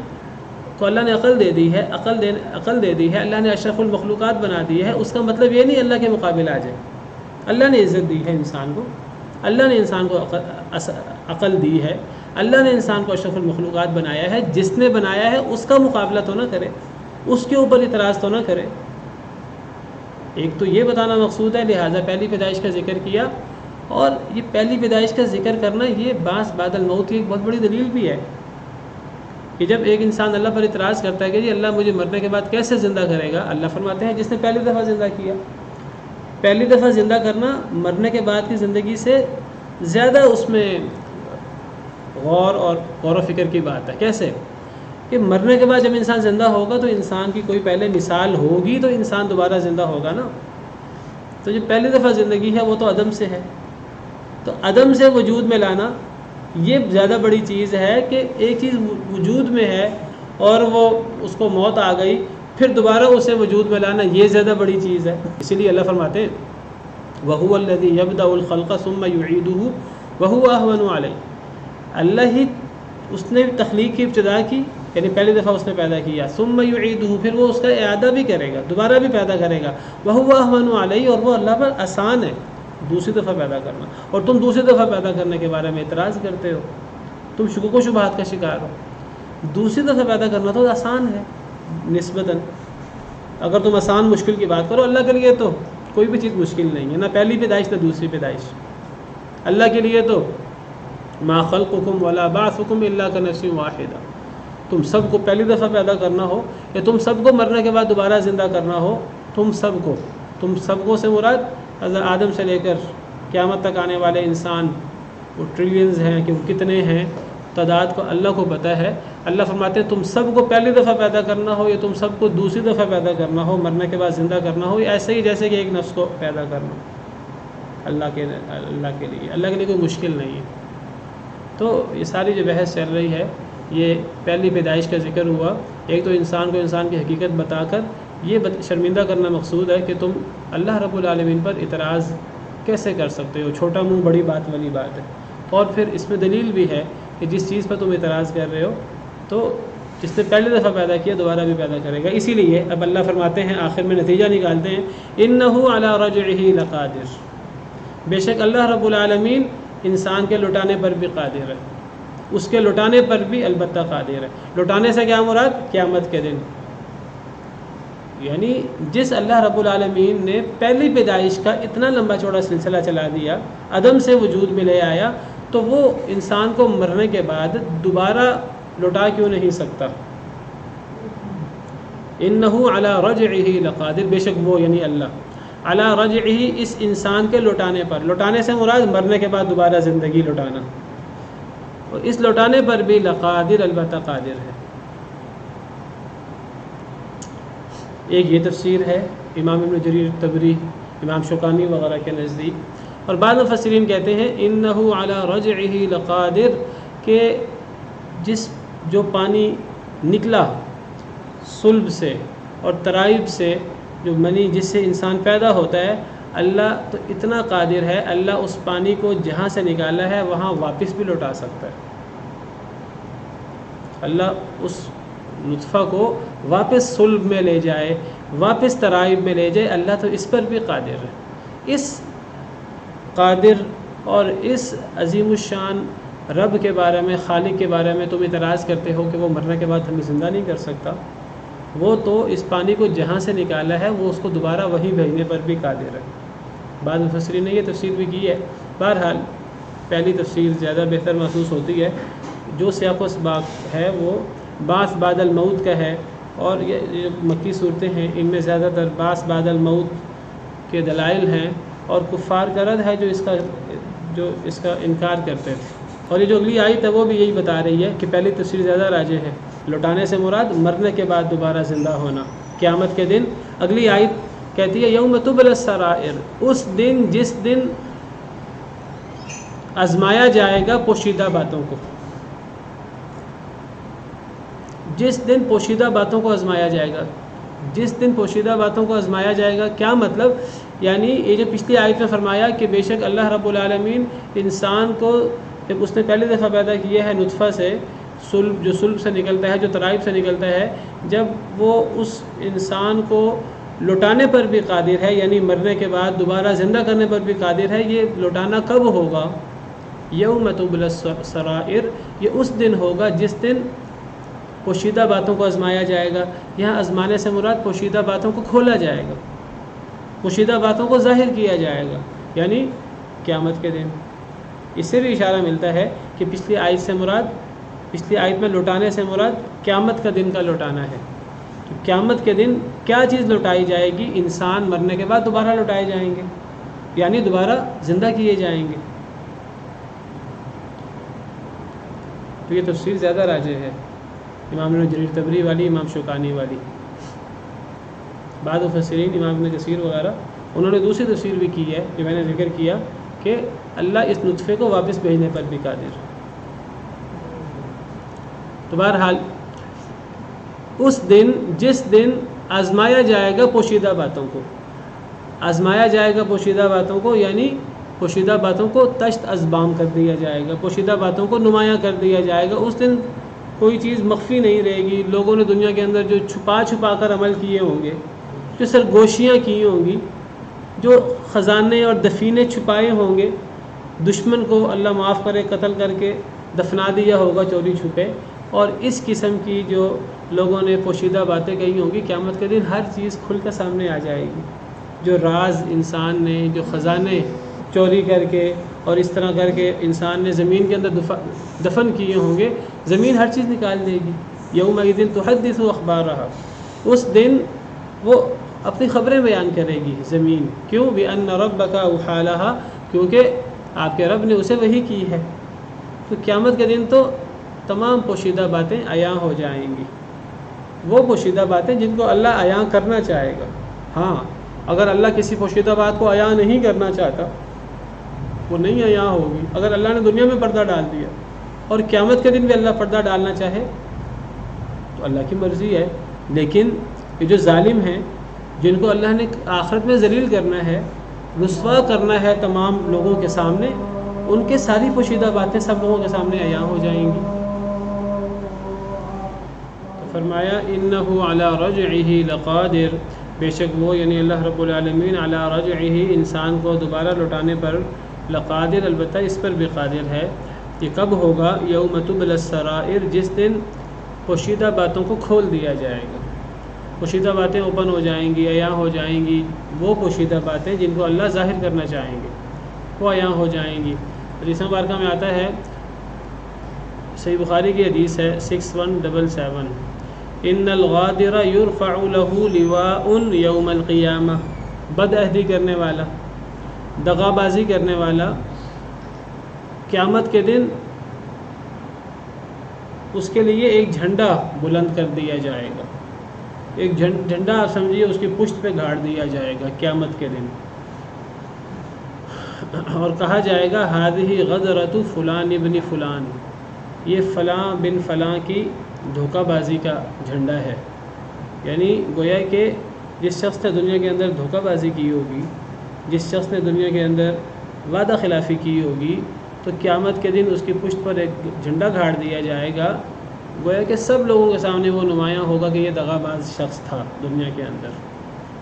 کو اللہ نے عقل دے دی ہے، عقل دے دی ہے، اللہ نے اشرف المخلوقات بنا دی ہے. اس کا مطلب یہ نہیں اللہ کے مقابل آ جائے. اللہ نے عزت دی ہے انسان کو، اللہ نے انسان کو عقل دی ہے، اللہ نے انسان کو اشرف المخلوقات بنایا ہے. جس نے بنایا ہے اس کا مقابلہ تو نہ کرے، اس کے اوپر اعتراض تو نہ کرے. ایک تو یہ بتانا مقصود ہے، لہٰذا پہلی پیدائش کا ذکر کیا. اور یہ پہلی پیدائش کا ذکر کرنا یہ باعث بعد الموت کی ایک بہت بڑی دلیل بھی ہے کہ جب ایک انسان اللہ پر اعتراض کرتا ہے کہ جی اللہ مجھے مرنے کے بعد کیسے زندہ کرے گا، اللہ فرماتے ہیں جس نے پہلی دفعہ زندہ کیا. پہلی دفعہ زندہ کرنا مرنے کے بعد کی زندگی سے زیادہ اس میں غور و فکر کی بات ہے. کیسے؟ کہ مرنے کے بعد جب انسان زندہ ہوگا تو انسان کی کوئی پہلے مثال ہوگی تو انسان دوبارہ زندہ ہوگا نا. تو جو پہلی دفعہ زندگی ہے وہ تو عدم سے ہے. تو عدم سے وجود میں لانا یہ زیادہ بڑی چیز ہے کہ ایک چیز وجود میں ہے اور وہ اس کو موت آ گئی، پھر دوبارہ اسے وجود میں لانا یہ زیادہ بڑی چیز ہے. اسی لیے اللہ فرماتے ہیں وَهُوَ الَّذِي يَبْدَأُ الْخَلْقَ ثُمَّ يُعِيدُهُ وَهُوَ أَهْوَنُ عَلَيْهِ. اللہ ہی اس نے تخلیق کی ابتدا کی، یعنی پہلی دفعہ اس نے پیدا کیا. ثُمَّ يُعِيدُهُ، پھر وہ اس کا اعادہ بھی کرے گا، دوبارہ بھی پیدا کرے گا. وَهُوَ أَهْوَنُ عَلَيْهِ، اور وہ اللہ پر آسان ہے دوسری دفعہ پیدا کرنا. اور تم دوسری دفعہ پیدا کرنے کے بارے میں اعتراض کرتے ہو، تم شکوک و شبہات کا شکار ہو. دوسری دفعہ پیدا کرنا تو آسان ہے نسبتاً. اگر تم آسان مشکل کی بات کرو، اللہ کے لیے تو کوئی بھی چیز مشکل نہیں ہے، نہ پہلی پیدائش نہ دوسری پیدائش. اللہ کے لیے تو ما خلقکم ولا بعثکم الا کنفس واحدہ. تم سب کو پہلی دفعہ پیدا کرنا ہو یا تم سب کو مرنے کے بعد دوبارہ زندہ کرنا ہو، تم سب کو سے مراد حضرت آدم سے لے کر قیامت تک آنے والے انسان وہ ٹریلینز ہیں کہ وہ کتنے ہیں، تعداد کو اللہ کو پتہ ہے. اللہ فرماتے ہیں تم سب کو پہلی دفعہ پیدا کرنا ہو یا تم سب کو دوسری دفعہ پیدا کرنا ہو، مرنے کے بعد زندہ کرنا ہو، ایسے ہی جیسے کہ ایک نفس کو پیدا کرنا. اللہ کے لیے کوئی مشکل نہیں ہے. تو یہ ساری جو بحث چل رہی ہے یہ پہلی پیدائش کا ذکر ہوا. ایک تو انسان کو انسان کی حقیقت بتا کر یہ شرمندہ کرنا مقصود ہے کہ تم اللہ رب العالمین پر اعتراض کیسے کر سکتے ہو، چھوٹا منہ بڑی بات والی بات ہے. اور پھر اس میں دلیل بھی ہے کہ جس چیز پر تم اعتراض کر رہے ہو تو جس نے پہلی دفعہ پیدا کیا دوبارہ بھی پیدا کرے گا. اسی لیے اب اللہ فرماتے ہیں آخر میں نتیجہ نکالتے ہیں انَّهُ عَلَىٰ رَجْعِهِ لَقَادِرٌ، بے شک اللہ رب العالمین انسان کے لٹانے پر بھی قادر ہے، اس کے لٹانے پر بھی البتہ قادر ہے. لٹانے سے کیا مراد؟ قیامت کے دن. یعنی جس اللہ رب العالمین نے پہلی پیدائش کا اتنا لمبا چوڑا سلسلہ چلا دیا، عدم سے وجود میں لے آیا، تو وہ انسان کو مرنے کے بعد دوبارہ لٹا کیوں نہیں سکتا؟ انَّهُ عَلَىٰ رَجْعِهِ لَقَادِرٌ، بے شک وہ یعنی اللہ عَلَىٰ رَجْعِهِ اس انسان کے لٹانے پر، لٹانے سے مراد مرنے کے بعد دوبارہ زندگی لٹانا، اور اس لٹانے پر بھی لقادر البتہ قادر ہے. ایک یہ تفسیر ہے امام ابن جریر طبری، امام شوکانی وغیرہ کے نزدیک. اور بعض مفسرین کہتے ہیں انَّهُ عَلَىٰ رَجْعِهِ لَقَادِرٌ، کہ جو پانی نکلا صلب سے اور ترائب سے، جو منی جس سے انسان پیدا ہوتا ہے، اللہ تو اتنا قادر ہے، اللہ اس پانی کو جہاں سے نکالا ہے وہاں واپس بھی لوٹا سکتا ہے. اللہ اس نطفہ کو واپس صلب میں لے جائے، واپس ترائب میں لے جائے، اللہ تو اس پر بھی قادر ہے۔ اس قادر اور اس عظیم الشان رب کے بارے میں، خالق کے بارے میں تم اعتراض کرتے ہو کہ وہ مرنے کے بعد ہمیں زندہ نہیں کر سکتا، وہ تو اس پانی کو جہاں سے نکالا ہے وہ اس کو دوبارہ وہی بھیجنے پر بھی قادر ہے۔ بعض مفسرین نے یہ تفسیر بھی کی ہے۔ بہرحال پہلی تفسیر زیادہ بہتر محسوس ہوتی ہے۔ جو سیاق و سباق ہے وہ بعث بعد الموت کا ہے، اور یہ مکی صورتیں ہیں ان میں زیادہ تر بعث بعد الموت کے دلائل ہیں، اور کفار کا رد ہے جو اس کا انکار کرتے تھے۔ اور یہ جو اگلی آیت ہے وہ بھی یہی بتا رہی ہے کہ پہلی تفسیر زیادہ راجح ہے، لوٹانے سے مراد مرنے کے بعد دوبارہ زندہ ہونا قیامت کے دن۔ اگلی آیت کہتی ہے یوم تبلی السرائر، اس دن جس دن آزمایا جائے گا پوشیدہ باتوں کو، جس دن پوشیدہ باتوں کو آزمایا جائے گا، جس دن پوشیدہ باتوں کو آزمایا جائے گا کیا مطلب؟ یعنی یہ جو پچھلی آیت میں فرمایا کہ بے شک اللہ رب العالمین انسان کو جب اس نے پہلی دفعہ پیدا کیا ہے نطفہ سے، جو صلب سے نکلتا ہے، جو ترائب سے نکلتا ہے، جب وہ اس انسان کو لوٹانے پر بھی قادر ہے، یعنی مرنے کے بعد دوبارہ زندہ کرنے پر بھی قادر ہے، یہ لوٹانا کب ہوگا؟ یوم تبلی السرائر، یہ اس دن ہوگا جس دن پوشیدہ باتوں کو آزمایا جائے گا۔ یہاں آزمانے سے مراد پوشیدہ باتوں کو کھولا جائے گا، پوشیدہ باتوں کو ظاہر کیا جائے گا، یعنی قیامت کے دن۔ اس سے بھی اشارہ ملتا ہے کہ پچھلی آیت میں لوٹانے سے مراد قیامت کا دن کا لوٹانا ہے۔ تو قیامت کے دن کیا چیز لوٹائی جائے گی؟ انسان مرنے کے بعد دوبارہ لوٹائے جائیں گے، یعنی دوبارہ زندہ کیے جائیں گے۔ تو یہ تفسیر زیادہ راجح ہے، امام ابن جریر طبری والی، امام شوکانی والی۔ بعض مفسرین امام ابن کثیر وغیرہ انہوں نے دوسری تفسیر بھی کی ہے کہ میں نے ذکر کیا کہ اللہ اس نطفے کو واپس بھیجنے پر بھی قادر۔ تو بہرحال اس دن جس دن آزمایا جائے گا پوشیدہ باتوں کو، آزمایا جائے گا پوشیدہ باتوں کو، یعنی پوشیدہ باتوں کو تشت ازبام کر دیا جائے گا، پوشیدہ باتوں کو نمایاں کر دیا جائے گا۔ اس دن کوئی چیز مخفی نہیں رہے گی۔ لوگوں نے دنیا کے اندر جو چھپا کر عمل کیے ہوں گے، جو سرگوشیاں کی ہوں گی، جو خزانے اور دفینے چھپائے ہوں گے، دشمن کو اللہ معاف کرے قتل کر کے دفنا دیا ہوگا چوری چھپے، اور اس قسم کی جو لوگوں نے پوشیدہ باتیں کہی ہوں گی، قیامت کے دن ہر چیز کھل کر سامنے آ جائے گی۔ جو راز انسان نے، جو خزانے چوری کر کے اور اس طرح کر کے انسان نے زمین کے اندر دفن کیے ہوں گے، زمین ہر چیز نکال دے گی۔ یومئذ تحدث اخبارها، اس دن وہ اپنی خبریں بیان کرے گی زمین۔ کیوں؟ بأن ربک اوحی لها، کیونکہ آپ کے رب نے اسے وحی کی ہے۔ تو قیامت کے دن تو تمام پوشیدہ باتیں عیاں ہو جائیں گی، وہ پوشیدہ باتیں جن کو اللہ عیاں کرنا چاہے گا۔ ہاں، اگر اللہ کسی پوشیدہ بات کو عیاں نہیں کرنا چاہتا، وہ نہیں عیاں ہوگی۔ اگر اللہ نے دنیا میں پردہ ڈال دیا اور قیامت کے دن بھی اللہ پردہ ڈالنا چاہے تو اللہ کی مرضی ہے۔ لیکن یہ جو ظالم ہیں، جن کو اللہ نے آخرت میں ذلیل کرنا ہے، رسوا کرنا ہے تمام لوگوں کے سامنے، ان کے ساری پوشیدہ باتیں سب لوگوں کے سامنے عیاں ہو جائیں گی۔ تو فرمایا انہ علی رجعہ لقادر، بے شک وہ یعنی اللہ رب العالمین علی رجعہ انسان کو دوبارہ لوٹانے پر لقادر، البتہ اس پر بھی قادر ہے۔ یہ کب ہوگا؟ یوم تبلی السرائر، جس دن پوشیدہ باتوں کو کھول دیا جائے گا، پوشیدہ باتیں اوپن ہو جائیں گی، عیاں ہو جائیں گی۔ وہ پوشیدہ باتیں جن کو اللہ ظاہر کرنا چاہیں گے وہ عیاں ہو جائیں گی۔ حدیث مبارکہ میں آتا ہے، صحیح بخاری کی حدیث ہے 6177، ان الغادر یرفع له لواء یوم القیامہ، بد عہدی کرنے والا، دغا بازی کرنے والا، قیامت کے دن اس کے لیے ایک جھنڈا بلند کر دیا جائے گا، ایک جھنڈا آپ سمجھیے اس کی پشت پہ گاڑ دیا جائے گا قیامت کے دن، اور کہا جائے گا ہذہ غدرۃ فلان ابن فلان، یہ فلاں بن فلاں کی دھوکہ بازی کا جھنڈا ہے۔ یعنی گویا کہ جس شخص نے دنیا کے اندر دھوکہ بازی کی ہوگی، جس شخص نے دنیا کے اندر وعدہ خلافی کی ہوگی، تو قیامت کے دن اس کی پشت پر ایک جھنڈا گاڑ دیا جائے گا گویا کہ سب لوگوں کے سامنے وہ نمایاں ہوگا کہ یہ دغا باز شخص تھا دنیا کے اندر،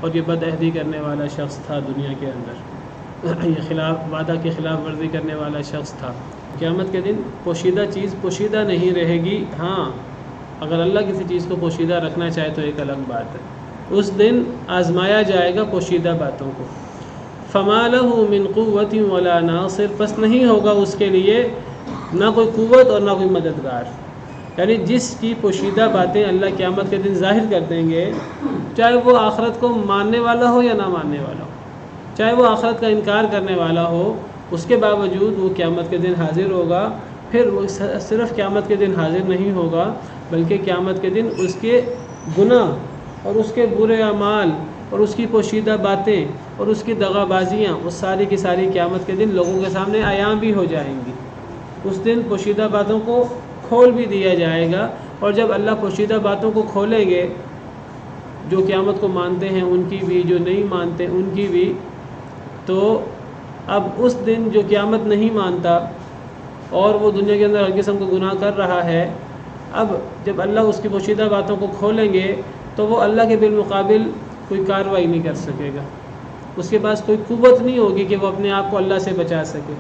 اور یہ بد عہدی کرنے والا شخص تھا دنیا کے اندر، یہ وعدہ کی خلاف ورزی کرنے والا شخص تھا۔ قیامت کے دن پوشیدہ چیز پوشیدہ نہیں رہے گی، ہاں اگر اللہ کسی چیز کو پوشیدہ رکھنا چاہے تو ایک الگ بات ہے۔ اس دن آزمایا جائے گا پوشیدہ باتوں کو۔ فما لہ من قوت ولا ناصر، پس نہیں ہوگا اس کے لیے نہ کوئی قوت اور نہ کوئی مددگار، یعنی جس کی پوشیدہ باتیں اللہ قیامت کے دن ظاہر کر دیں گے، چاہے وہ آخرت کو ماننے والا ہو یا نہ ماننے والا ہو، چاہے وہ آخرت کا انکار کرنے والا ہو، اس کے باوجود وہ قیامت کے دن حاضر ہوگا۔ پھر وہ صرف قیامت کے دن حاضر نہیں ہوگا بلکہ قیامت کے دن اس کے گناہ اور اس کے برے اعمال اور اس کی پوشیدہ باتیں اور اس کی دغا بازیاں، وہ ساری کی ساری قیامت کے دن لوگوں کے سامنے عیاں بھی ہو جائیں گی۔ اس دن پوشیدہ باتوں کو کھول بھی دیا جائے گا، اور جب اللہ پوشیدہ باتوں کو کھولیں گے، جو قیامت کو مانتے ہیں ان کی بھی، جو نہیں مانتے ان کی بھی، تو اب اس دن جو قیامت نہیں مانتا اور وہ دنیا کے اندر ہر قسم کا گناہ کر رہا ہے، اب جب اللہ اس کی پوشیدہ باتوں کو کھولیں گے تو وہ اللہ کے بالمقابل کوئی کارروائی نہیں کر سکے گا، اس کے پاس کوئی قوت نہیں ہوگی کہ وہ اپنے آپ کو اللہ سے بچا سکے،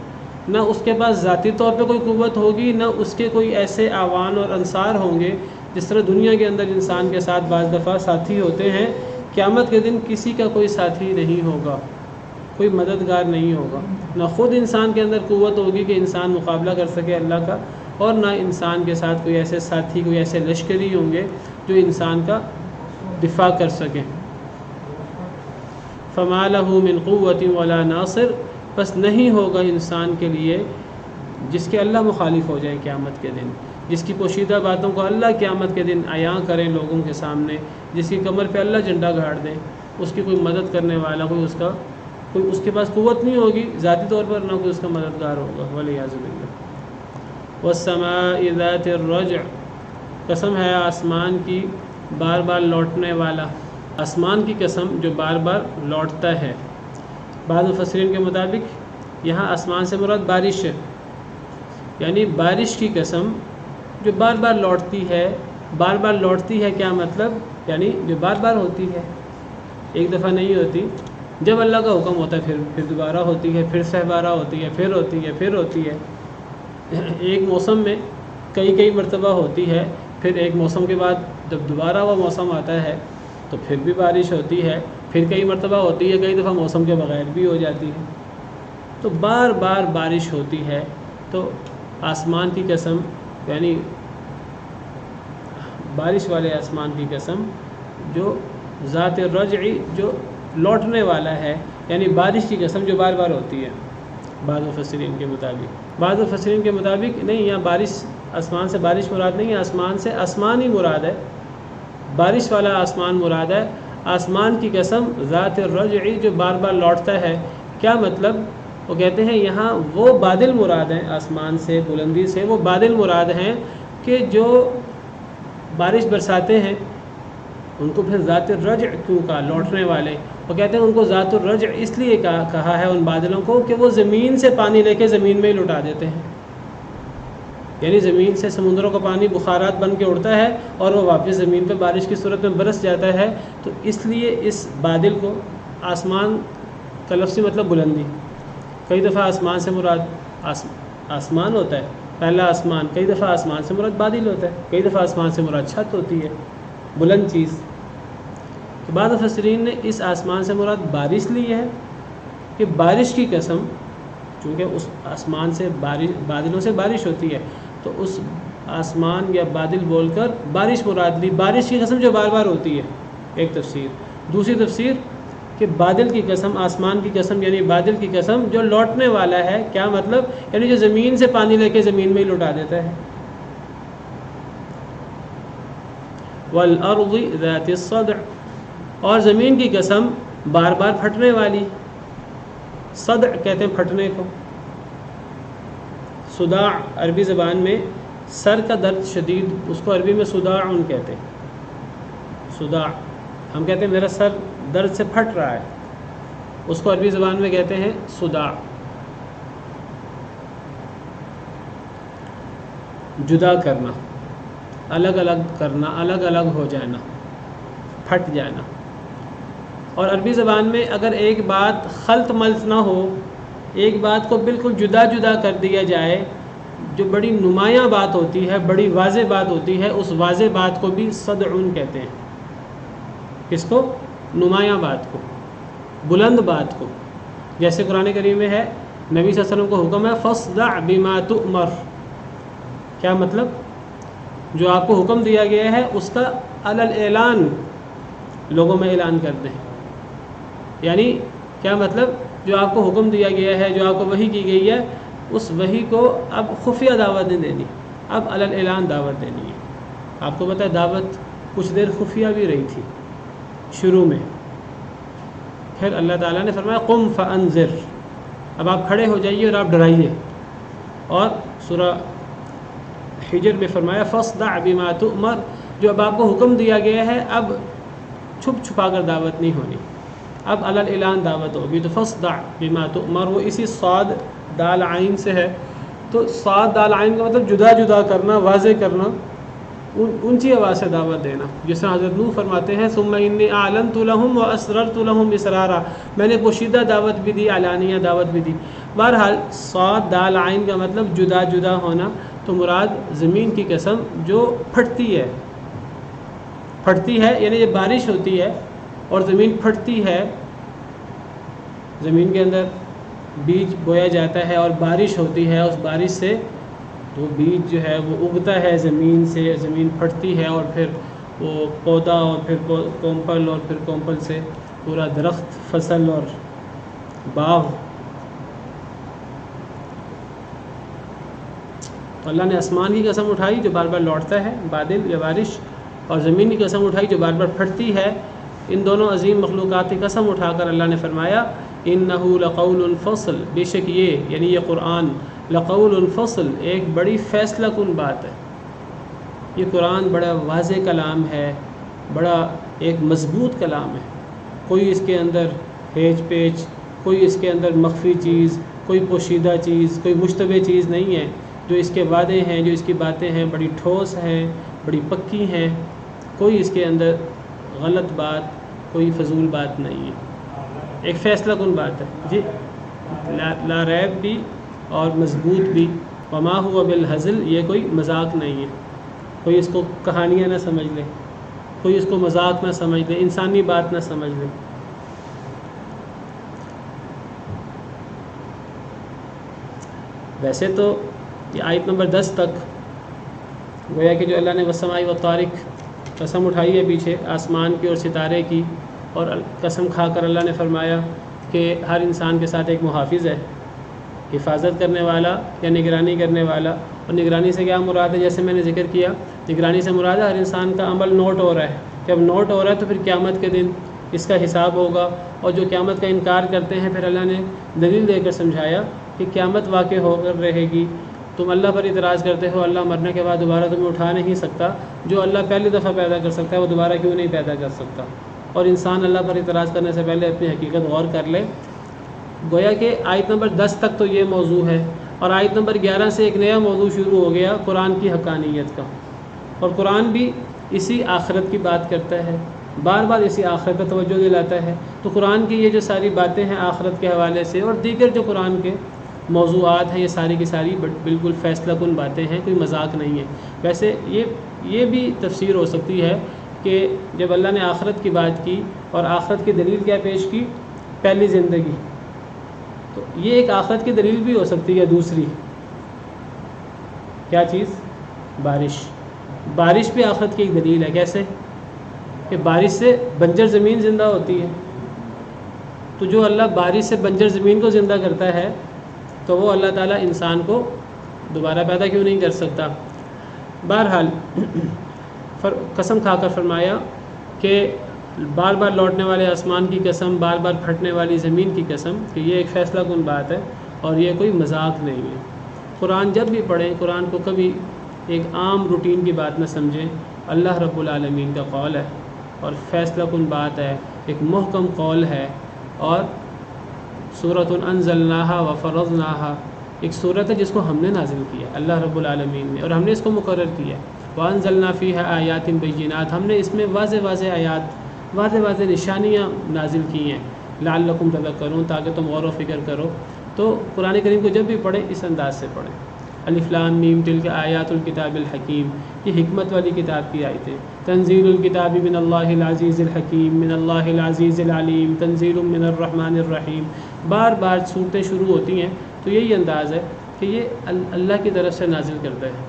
نہ اس کے پاس ذاتی طور پہ کوئی قوت ہوگی، نہ اس کے کوئی ایسے اعوان اور انصار ہوں گے جس طرح دنیا کے اندر انسان کے ساتھ بعض دفعہ ساتھی ہوتے ہیں۔ قیامت کے دن کسی کا کوئی ساتھی نہیں ہوگا، کوئی مددگار نہیں ہوگا، نہ خود انسان کے اندر قوت ہوگی کہ انسان مقابلہ کر سکے اللہ کا، اور نہ انسان کے ساتھ کوئی ایسے ساتھی، کوئی ایسے لشکری ہوں گے جو انسان کا دفاع کر سکیں۔ فما لہ من قوت ولا ناصر، بس نہیں ہوگا انسان کے لیے جس کے اللہ مخالف ہو جائے قیامت کے دن، جس کی پوشیدہ باتوں کو اللہ قیامت کے دن عیاں کریں لوگوں کے سامنے، جس کی کمر پہ اللہ جھنڈا گاڑ دیں، اس کی کوئی مدد کرنے والا، کوئی اس کے پاس قوت نہیں ہوگی ذاتی طور پر، نہ کوئی اس کا مددگار ہوگا۔ والعیاذ باللہ۔ والسماء ذات الرجع، قسم ہے آسمان کی بار بار لوٹنے والا، آسمان کی قسم جو بار بار لوٹتا ہے۔ بعض مفسرین کے مطابق یہاں آسمان سے مراد بارش ہے، یعنی بارش کی قسم جو بار بار لوٹتی ہے۔ بار بار لوٹتی ہے کیا مطلب؟ یعنی جو بار بار ہوتی ہے، ایک دفعہ نہیں ہوتی، جب اللہ کا حکم ہوتا ہے پھر دوبارہ ہوتی ہے، پھر سہبارہ ہوتی ہے، پھر ہوتی ہے، پھر ہوتی ہے۔ ایک موسم میں کئی مرتبہ ہوتی ہے، پھر ایک موسم کے بعد جب دوبارہ وہ موسم آتا ہے تو پھر بھی بارش ہوتی ہے، پھر کئی مرتبہ ہوتی ہے، کئی دفعہ موسم کے بغیر بھی ہو جاتی ہے، تو بار بار بارش ہوتی ہے۔ تو آسمان کی قسم، یعنی بارش والے آسمان کی قسم جو ذات رجعی، جو لوٹنے والا ہے، یعنی بارش کی قسم جو بار بار ہوتی ہے۔ بعض مفسرین کے مطابق نہیں، یہاں بارش، آسمان سے بارش مراد نہیں ہے، آسمان سے آسمان ہی مراد ہے، بارش والا آسمان مراد ہے۔ آسمان کی قسم ذات الرجعی جو بار بار لوٹتا ہے، کیا مطلب؟ وہ کہتے ہیں یہاں وہ بادل مراد ہیں، آسمان سے بلندی سے وہ بادل مراد ہیں کہ جو بارش برساتے ہیں، ان کو پھر ذات الرجع کیوں کہا؟ لوٹنے والے۔ وہ کہتے ہیں ان کو ذات الرجع اس لیے کہا ہے ان بادلوں کو کہ وہ زمین سے پانی لے کے زمین میں ہی لٹا دیتے ہیں، یعنی زمین سے سمندروں کا پانی بخارات بن کے اڑتا ہے اور وہ واپس زمین پہ بارش کی صورت میں برس جاتا ہے۔ تو اس لیے اس بادل کو، آسمان کا لفظی مطلب بلندی، کئی دفعہ آسمان سے مراد آسمان ہوتا ہے، پہلا آسمان، کئی دفعہ آسمان سے مراد بادل ہوتا ہے، کئی دفعہ آسمان سے مراد چھت ہوتی ہے، بلند چیز۔ تو بعض مفسرین نے اس آسمان سے مراد بارش لی ہے کہ بارش کی قسم، چونکہ اس آسمان سے بادلوں سے بارش ہوتی ہے، تو اس آسمان یا بادل بول کر بارش مراد لی، بارش کی قسم جو بار بار ہوتی ہے، ایک تفسیر۔ دوسری تفسیر کہ بادل کی قسم، آسمان کی قسم یعنی بادل کی قسم جو لوٹنے والا ہے، کیا مطلب؟ یعنی جو زمین سے پانی لے کے زمین میں ہی لٹا دیتا ہے۔ والارض ذات الصدع، اور زمین کی قسم بار بار پھٹنے والی، صدع کہتے ہیں پھٹنے کو۔ صداع عربی زبان میں سر کا درد شدید، اس کو عربی میں صداع کہتے ہیں۔ صداع، ہم کہتے ہیں میرا سر درد سے پھٹ رہا ہے، اس کو عربی زبان میں کہتے ہیں صداع۔ جدا کرنا، الگ الگ کرنا، الگ الگ ہو جانا، پھٹ جانا۔ اور عربی زبان میں اگر ایک بات خلط ملط نہ ہو، ایک بات کو بالکل جدا جدا کر دیا جائے، جو بڑی نمایاں بات ہوتی ہے، بڑی واضح بات ہوتی ہے، اس واضح بات کو بھی صدعن کہتے ہیں۔ کس کو؟ نمایاں بات کو، بلند بات کو۔ جیسے قرآن کریم میں ہے، نبی صلی اللہ علیہ وسلم کو حکم ہے فاصدع بما تؤمر۔ کیا مطلب؟ جو آپ کو حکم دیا گیا ہے اس کا علی الاعلان لوگوں میں اعلان کر دیں۔ یعنی کیا مطلب؟ جو آپ کو حکم دیا گیا ہے، جو آپ کو وحی کی گئی ہے، اس وحی کو اب خفیہ دعوت نہیں دینی، اب علی الاعلان دعوت دینی ہے۔ آپ کو پتہ ہے دعوت کچھ دیر خفیہ بھی رہی تھی شروع میں، پھر اللہ تعالیٰ نے فرمایا قم فانذر، اب آپ کھڑے ہو جائیے اور آپ ڈرائیے۔ اور سورہ حجر میں فرمایا فاصدع بما تؤمر، جو اب آپ کو حکم دیا گیا ہے اب چھپ چھپا کر دعوت نہیں ہونی، اب علی الاعلان دعوت ہوگی۔ تو فاصدع بما تؤمر وہ اسی صاد دال عین سے ہے، تو صاد دال عین کا مطلب جدا جدا کرنا، واضح کرنا، اونچی آواز سے دعوت دینا۔ جس طرح حضرت نوح فرماتے ہیں ثم انی اعلنت لهم واسررت لهم اسرارا، میں نے پوشیدہ دعوت بھی دی، علانیہ دعوت بھی دی۔ بہرحال صاد دال عین کا مطلب جدا جدا ہونا، تو مراد زمین کی قسم جو پھٹتی ہے، پھٹتی ہے یعنی جب بارش ہوتی ہے اور زمین پھٹتی ہے، زمین کے اندر بیج بویا جاتا ہے اور بارش ہوتی ہے، اس بارش سے وہ بیج جو ہے وہ اگتا ہے زمین سے، زمین پھٹتی ہے اور پھر وہ پودا اور پھر کومپل اور پھر کومپل سے پورا درخت، فصل اور باغ۔ تو اللہ نے آسمان کی قسم اٹھائی جو بار بار لوٹتا ہے، بادل یا بارش، اور زمین کی قسم اٹھائی جو بار بار پھٹتی ہے۔ ان دونوں عظیم مخلوقات کی قسم اٹھا کر اللہ نے فرمایا انہ لقول فصل، بے شک یہ یعنی یہ قرآن لقول فصل ایک بڑی فیصلہ کن بات ہے۔ یہ قرآن بڑا واضح کلام ہے، بڑا ایک مضبوط کلام ہے، کوئی اس کے اندر ہیج پیچ، کوئی اس کے اندر مخفی چیز، کوئی پوشیدہ چیز، کوئی مشتبہ چیز نہیں ہے۔ جو اس کے وعدے ہیں، جو اس کی باتیں ہیں، بڑی ٹھوس ہیں، بڑی پکی ہیں، کوئی اس کے اندر غلط بات، کوئی فضول بات نہیں ہے، ایک فیصلہ کن بات ہے جی، لا ریب بھی اور مضبوط بھی۔ وما هو بالہزل، یہ کوئی مذاق نہیں ہے، کوئی اس کو کہانیاں نہ سمجھ لے، کوئی اس کو مذاق نہ سمجھ لے، انسانی بات نہ سمجھ لے۔ ویسے تو یہ آیت نمبر 10 تک گویا کہ جو اللہ نے والسماء والطارق قسم اٹھائی ہے پیچھے آسمان کی اور ستارے کی، اور قسم کھا کر اللہ نے فرمایا کہ ہر انسان کے ساتھ ایک محافظ ہے، حفاظت کرنے والا یا نگرانی کرنے والا۔ اور نگرانی سے کیا مراد ہے؟ جیسے میں نے ذکر کیا، نگرانی سے مراد ہے ہر انسان کا عمل نوٹ ہو رہا ہے، جب نوٹ ہو رہا ہے تو پھر قیامت کے دن اس کا حساب ہوگا۔ اور جو قیامت کا انکار کرتے ہیں، پھر اللہ نے دلیل دے کر سمجھایا کہ قیامت واقع ہو کر رہے گی، تم اللہ پر اعتراض کرتے ہو، اللہ مرنے کے بعد دوبارہ تمہیں اٹھا نہیں سکتا، جو اللہ پہلی دفعہ پیدا کر سکتا ہے وہ دوبارہ کیوں نہیں پیدا کر سکتا؟ اور انسان اللہ پر اعتراض کرنے سے پہلے اپنی حقیقت غور کر لے۔ گویا کہ آیت نمبر 10 تک تو یہ موضوع ہے، اور آیت نمبر 11 سے ایک نیا موضوع شروع ہو گیا قرآن کی حقانیت کا، اور قرآن بھی اسی آخرت کی بات کرتا ہے، بار بار اسی آخرت پر توجہ دلاتا ہے۔ تو قرآن کی یہ جو ساری باتیں ہیں آخرت کے حوالے سے، اور دیگر جو قرآن کے موضوعات ہیں، یہ ساری کی ساری بالکل فیصلہ کن باتیں ہیں، کوئی مذاق نہیں ہے۔ ویسے یہ بھی تفسیر ہو سکتی ہے کہ جب اللہ نے آخرت کی بات کی اور آخرت کی دلیل کیا پیش کی؟ پہلی زندگی، تو یہ ایک آخرت کی دلیل بھی ہو سکتی ہے۔ دوسری کیا چیز؟ بارش۔ بارش بھی آخرت کی ایک دلیل ہے۔ کیسے؟ کہ بارش سے بنجر زمین زندہ ہوتی ہے، تو جو اللہ بارش سے بنجر زمین کو زندہ کرتا ہے تو وہ اللہ تعالیٰ انسان کو دوبارہ پیدا کیوں نہیں کر سکتا؟ بہرحال قسم کھا کر فرمایا کہ بار بار لوٹنے والے آسمان کی قسم، بار بار پھٹنے والی زمین کی قسم، کہ یہ ایک فیصلہ کن بات ہے اور یہ کوئی مذاق نہیں ہے۔ قرآن جب بھی پڑھیں، قرآن کو کبھی ایک عام روٹین کی بات نہ سمجھیں، اللہ رب العالمین کا قول ہے اور فیصلہ کن بات ہے، ایک محکم قول ہے۔ اور سورۃ انزلناہا وفرضناہا، ایک سورت ہے جس کو ہم نے نازل کیا، اللہ رب العالمین نے، اور ہم نے اس کو مقرر کیا۔ وَأَنزَلْنَا فِيهَا آيَاتٍ بَيِّنَاتٍ، ہم نے اس میں واضح واضح آیات، واضح نشانیاں نازل کی ہیں، لعلکم تذکرون، تاکہ تم غور و فکر کرو۔ تو قرآن کریم کو جب بھی پڑھیں اس انداز سے پڑھیں۔ الف لام میم تلک آیات الکتاب الحکیم، یہ حکمت والی کتاب کی آیتیں۔ تنزیل الکتاب من اللہ العزیز الحکیم، من اللہ العزیز العلیم، تنزیل من الرحمن الرحیم۔ بار بار صورتیں شروع ہوتی ہیں تو یہی انداز ہے کہ یہ اللہ کی طرف سے نازل کرتا ہے۔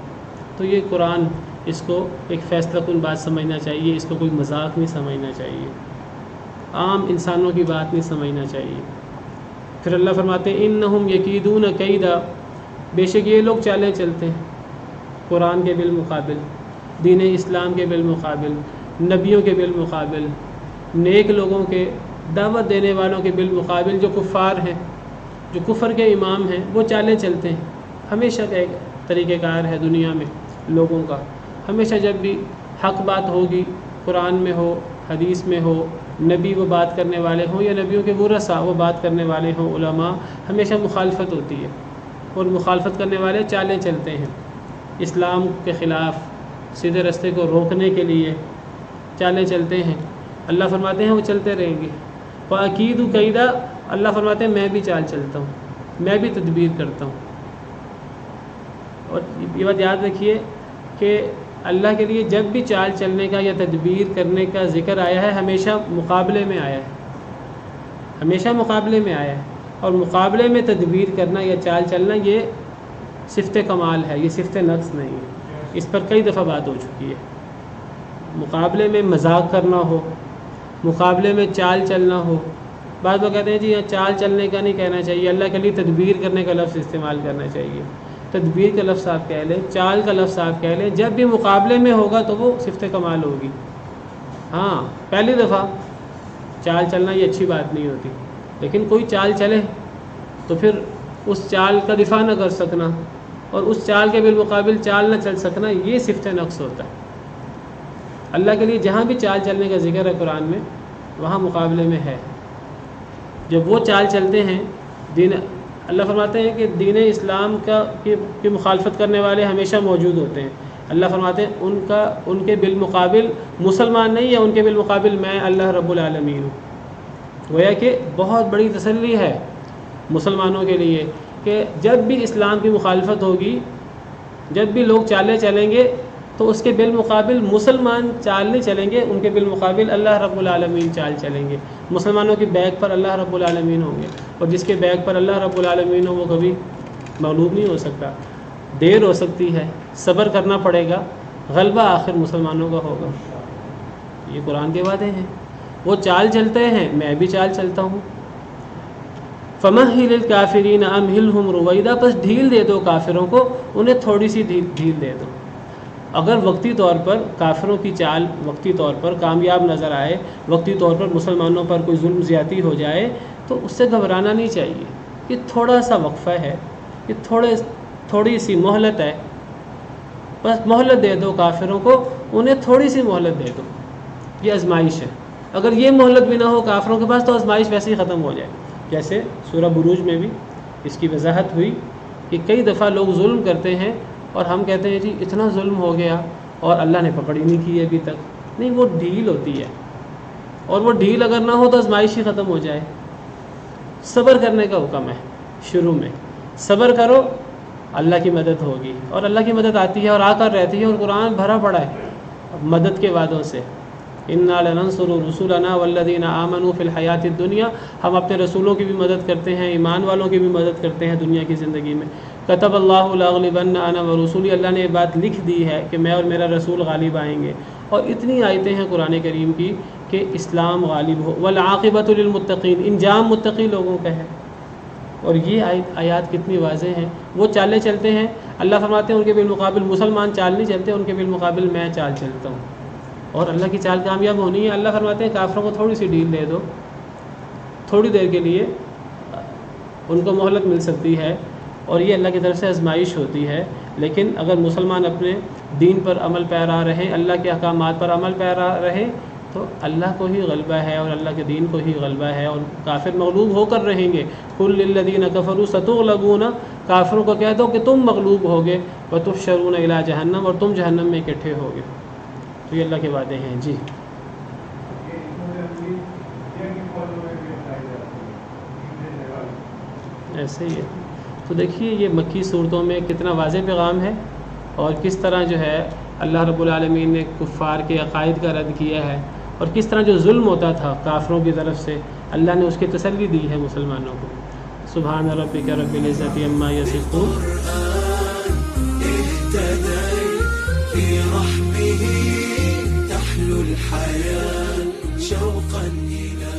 تو یہ قرآن، اس کو ایک فیصلہ کن بات سمجھنا چاہیے، اس کو کوئی مذاق نہیں سمجھنا چاہیے، عام انسانوں کی بات نہیں سمجھنا چاہیے۔ پھر اللہ فرماتے ہیں انہم یکیدون کیدا، بے شک یہ لوگ چالیں چلتے ہیں قرآن کے بالمقابل، دین اسلام کے بالمقابل، نبیوں کے بالمقابل، نیک لوگوں کے، دعوت دینے والوں کے بالمقابل، جو کفار ہیں، جو کفر کے امام ہیں، وہ چالیں چلتے ہیں۔ ہمیشہ کا ایک طریقہ کار ہے دنیا میں لوگوں کا، ہمیشہ جب بھی حق بات ہوگی، قرآن میں ہو، حدیث میں ہو، نبی وہ بات کرنے والے ہوں یا نبیوں کے ورثاء وہ بات کرنے والے ہوں، علماء، ہمیشہ مخالفت ہوتی ہے، اور مخالفت کرنے والے چالیں چلتے ہیں اسلام کے خلاف، سیدھے راستے کو روکنے کے لیے چالیں چلتے ہیں۔ اللہ فرماتے ہیں وہ چلتے رہیں گے۔ وَأَكِيدُ كَيْدًا، اللہ فرماتے ہیں میں بھی چال چلتا ہوں، میں بھی تدبیر کرتا ہوں۔ اور یہ بات یاد رکھیے کہ اللہ کے لیے جب بھی چال چلنے کا یا تدبیر کرنے کا ذکر آیا ہے، ہمیشہ مقابلے میں آیا ہے، ہمیشہ مقابلے میں آیا ہے۔ اور مقابلے میں تدبیر کرنا یا چال چلنا یہ صفت کمال ہے، یہ صفت نقص نہیں ہے۔ اس پر کئی دفعہ بات ہو چکی ہے۔ مقابلے میں مذاق کرنا ہو، مقابلے میں چال چلنا ہو، بعض لوگ کہتے ہیں جی یہاں چال چلنے کا نہیں کہنا چاہیے، اللہ کے لیے تدبیر کرنے کا لفظ استعمال کرنا چاہیے۔ تدبیر کا لفظ آپ کہہ لیں، چال کا لفظ آپ کہہ لیں، جب بھی مقابلے میں ہوگا تو وہ صفت کمال ہوگی۔ ہاں پہلی دفعہ چال چلنا یہ اچھی بات نہیں ہوتی، لیکن کوئی چال چلے تو پھر اس چال کا دفاع نہ کر سکنا اور اس چال کے بالمقابل چال نہ چل سکنا، یہ صفت نقص ہوتا ہے۔ اللہ کے لیے جہاں بھی چال چلنے کا ذکر ہے قرآن میں، وہاں مقابلے میں ہے۔ جب وہ چال چلتے ہیں، دین، اللہ فرماتے ہیں کہ دین اسلام کی مخالفت کرنے والے ہمیشہ موجود ہوتے ہیں۔ اللہ فرماتے ہیں ان کے بالمقابل مسلمان نہیں ہے، ان کے بالمقابل میں اللہ رب العالمین ہوں۔ گویا کہ بہت بڑی تسلی ہے مسلمانوں کے لیے کہ جب بھی اسلام کی مخالفت ہوگی، جب بھی لوگ چالیں چلیں گے تو اس کے بالمقابل مسلمان چال نہیں چلیں گے، ان کے بالمقابل اللہ رب العالمین چال چلیں گے۔ مسلمانوں کی بیک پر اللہ رب العالمین ہوں گے، اور جس کے بیک پر اللہ رب العالمین ہو وہ کبھی مغلوب نہیں ہو سکتا۔ دیر ہو سکتی ہے، صبر کرنا پڑے گا، غلبہ آخر مسلمانوں کا ہوگا۔ یہ قرآن کے وعدے ہیں۔ وہ چال چلتے ہیں، میں بھی چال چلتا ہوں۔ فَمَهِّلِ الْكَافِرِينَ أَمْهِلْهُمْ رُوَيْدًا، بس ڈھیل دے دو کافروں کو، انہیں تھوڑی سی ڈھیل دے دو۔ اگر وقتی طور پر کافروں کی چال وقتی طور پر کامیاب نظر آئے، وقتی طور پر مسلمانوں پر کوئی ظلم زیادتی ہو جائے تو اس سے گھبرانا نہیں چاہیے۔ یہ تھوڑا سا وقفہ ہے، یہ تھوڑی سی مہلت ہے، بس مہلت دے دو کافروں کو، انہیں تھوڑی سی مہلت دے دو۔ یہ آزمائش ہے، اگر یہ مہلت بھی نہ ہو کافروں کے پاس تو آزمائش ویسے ہی ختم ہو جائے۔ جیسے سورہ بروج میں بھی اس کی وضاحت ہوئی کہ کئی دفعہ لوگ ظلم کرتے ہیں اور ہم کہتے ہیں جی اتنا ظلم ہو گیا اور اللہ نے پکڑ ہی نہیں کی ابھی تک۔ نہیں، وہ ڈھیل ہوتی ہے، اور وہ ڈھیل اگر نہ ہو تو آزمائش ہی ختم ہو جائے۔ صبر کرنے کا حکم ہے، شروع میں صبر کرو، اللہ کی مدد ہوگی، اور اللہ کی مدد آتی ہے اور آ کر رہتی ہے، اور قرآن بھرا پڑا ہے مدد کے وعدوں سے۔ اِنَّا لَنَنصُرُ رُسُلَنَا وَالَّذِينَ آمَنُوا فِي الْحَيَاةِ الدُّنْيَا، ہم اپنے رسولوں کی بھی مدد کرتے ہیں، ایمان والوں کی بھی مدد کرتے ہیں دنیا کی زندگی میں۔ كَتَبَ اللَّهُ لَأَغْلِبَنَّ أَنَا وَرُسُولِي، اللہ نے یہ بات لکھ دی ہے کہ میں اور میرا رسول غالب آئیں گے۔ اور اتنی آیتیں ہیں قرآن کریم کی کہ اسلام غالب ہو۔ وَالْعَاقِبَةُ لِلْمُتَّقِينَ، انجام متقی لوگوں کا ہے۔ اور یہ آیات کتنی واضح ہیں۔ وہ چالیں چلتے ہیں، اللہ فرماتے ہیں ان کے بالمقابل مسلمان چال نہیں چلتے، ان کے بالمقابل میں چال چلتا ہوں، اور اللہ کی چال کامیاب ہونی ہے۔ اللہ فرماتے ہیں کافروں کو تھوڑی سی ڈھیل دے دو، تھوڑی دیر کے لیے ان کو مہلت مل سکتی ہے، اور یہ اللہ کی طرف سے آزمائش ہوتی ہے۔ لیکن اگر مسلمان اپنے دین پر عمل پیرا رہیں، اللہ کے احکامات پر عمل پیرا رہیں، تو اللہ کو ہی غلبہ ہے اور اللہ کے دین کو ہی غلبہ ہے، اور کافر مغلوب ہو کر رہیں گے۔ قل للذین کفروا ستغلبون، کافروں کو کہہ دو کہ تم مغلوب ہوگے، وتحشرون الی جہنم، اور تم جہنم میں اکٹھے ہوگے۔ تو یہ اللہ کے وعدے ہیں جی۔ ایسے ہی ہے۔ تو دیکھیے یہ مکی صورتوں میں کتنا واضح پیغام ہے، اور کس طرح جو ہے اللہ رب العالمین نے کفار کے عقائد کا رد کیا ہے، اور کس طرح جو ظلم ہوتا تھا کافروں کی طرف سے اللہ نے اس کی تسلی دی ہے مسلمانوں کو۔ سبحان ربک رب العزت عما یصفون۔ في رحمه تحلو الحياة شوقا إلى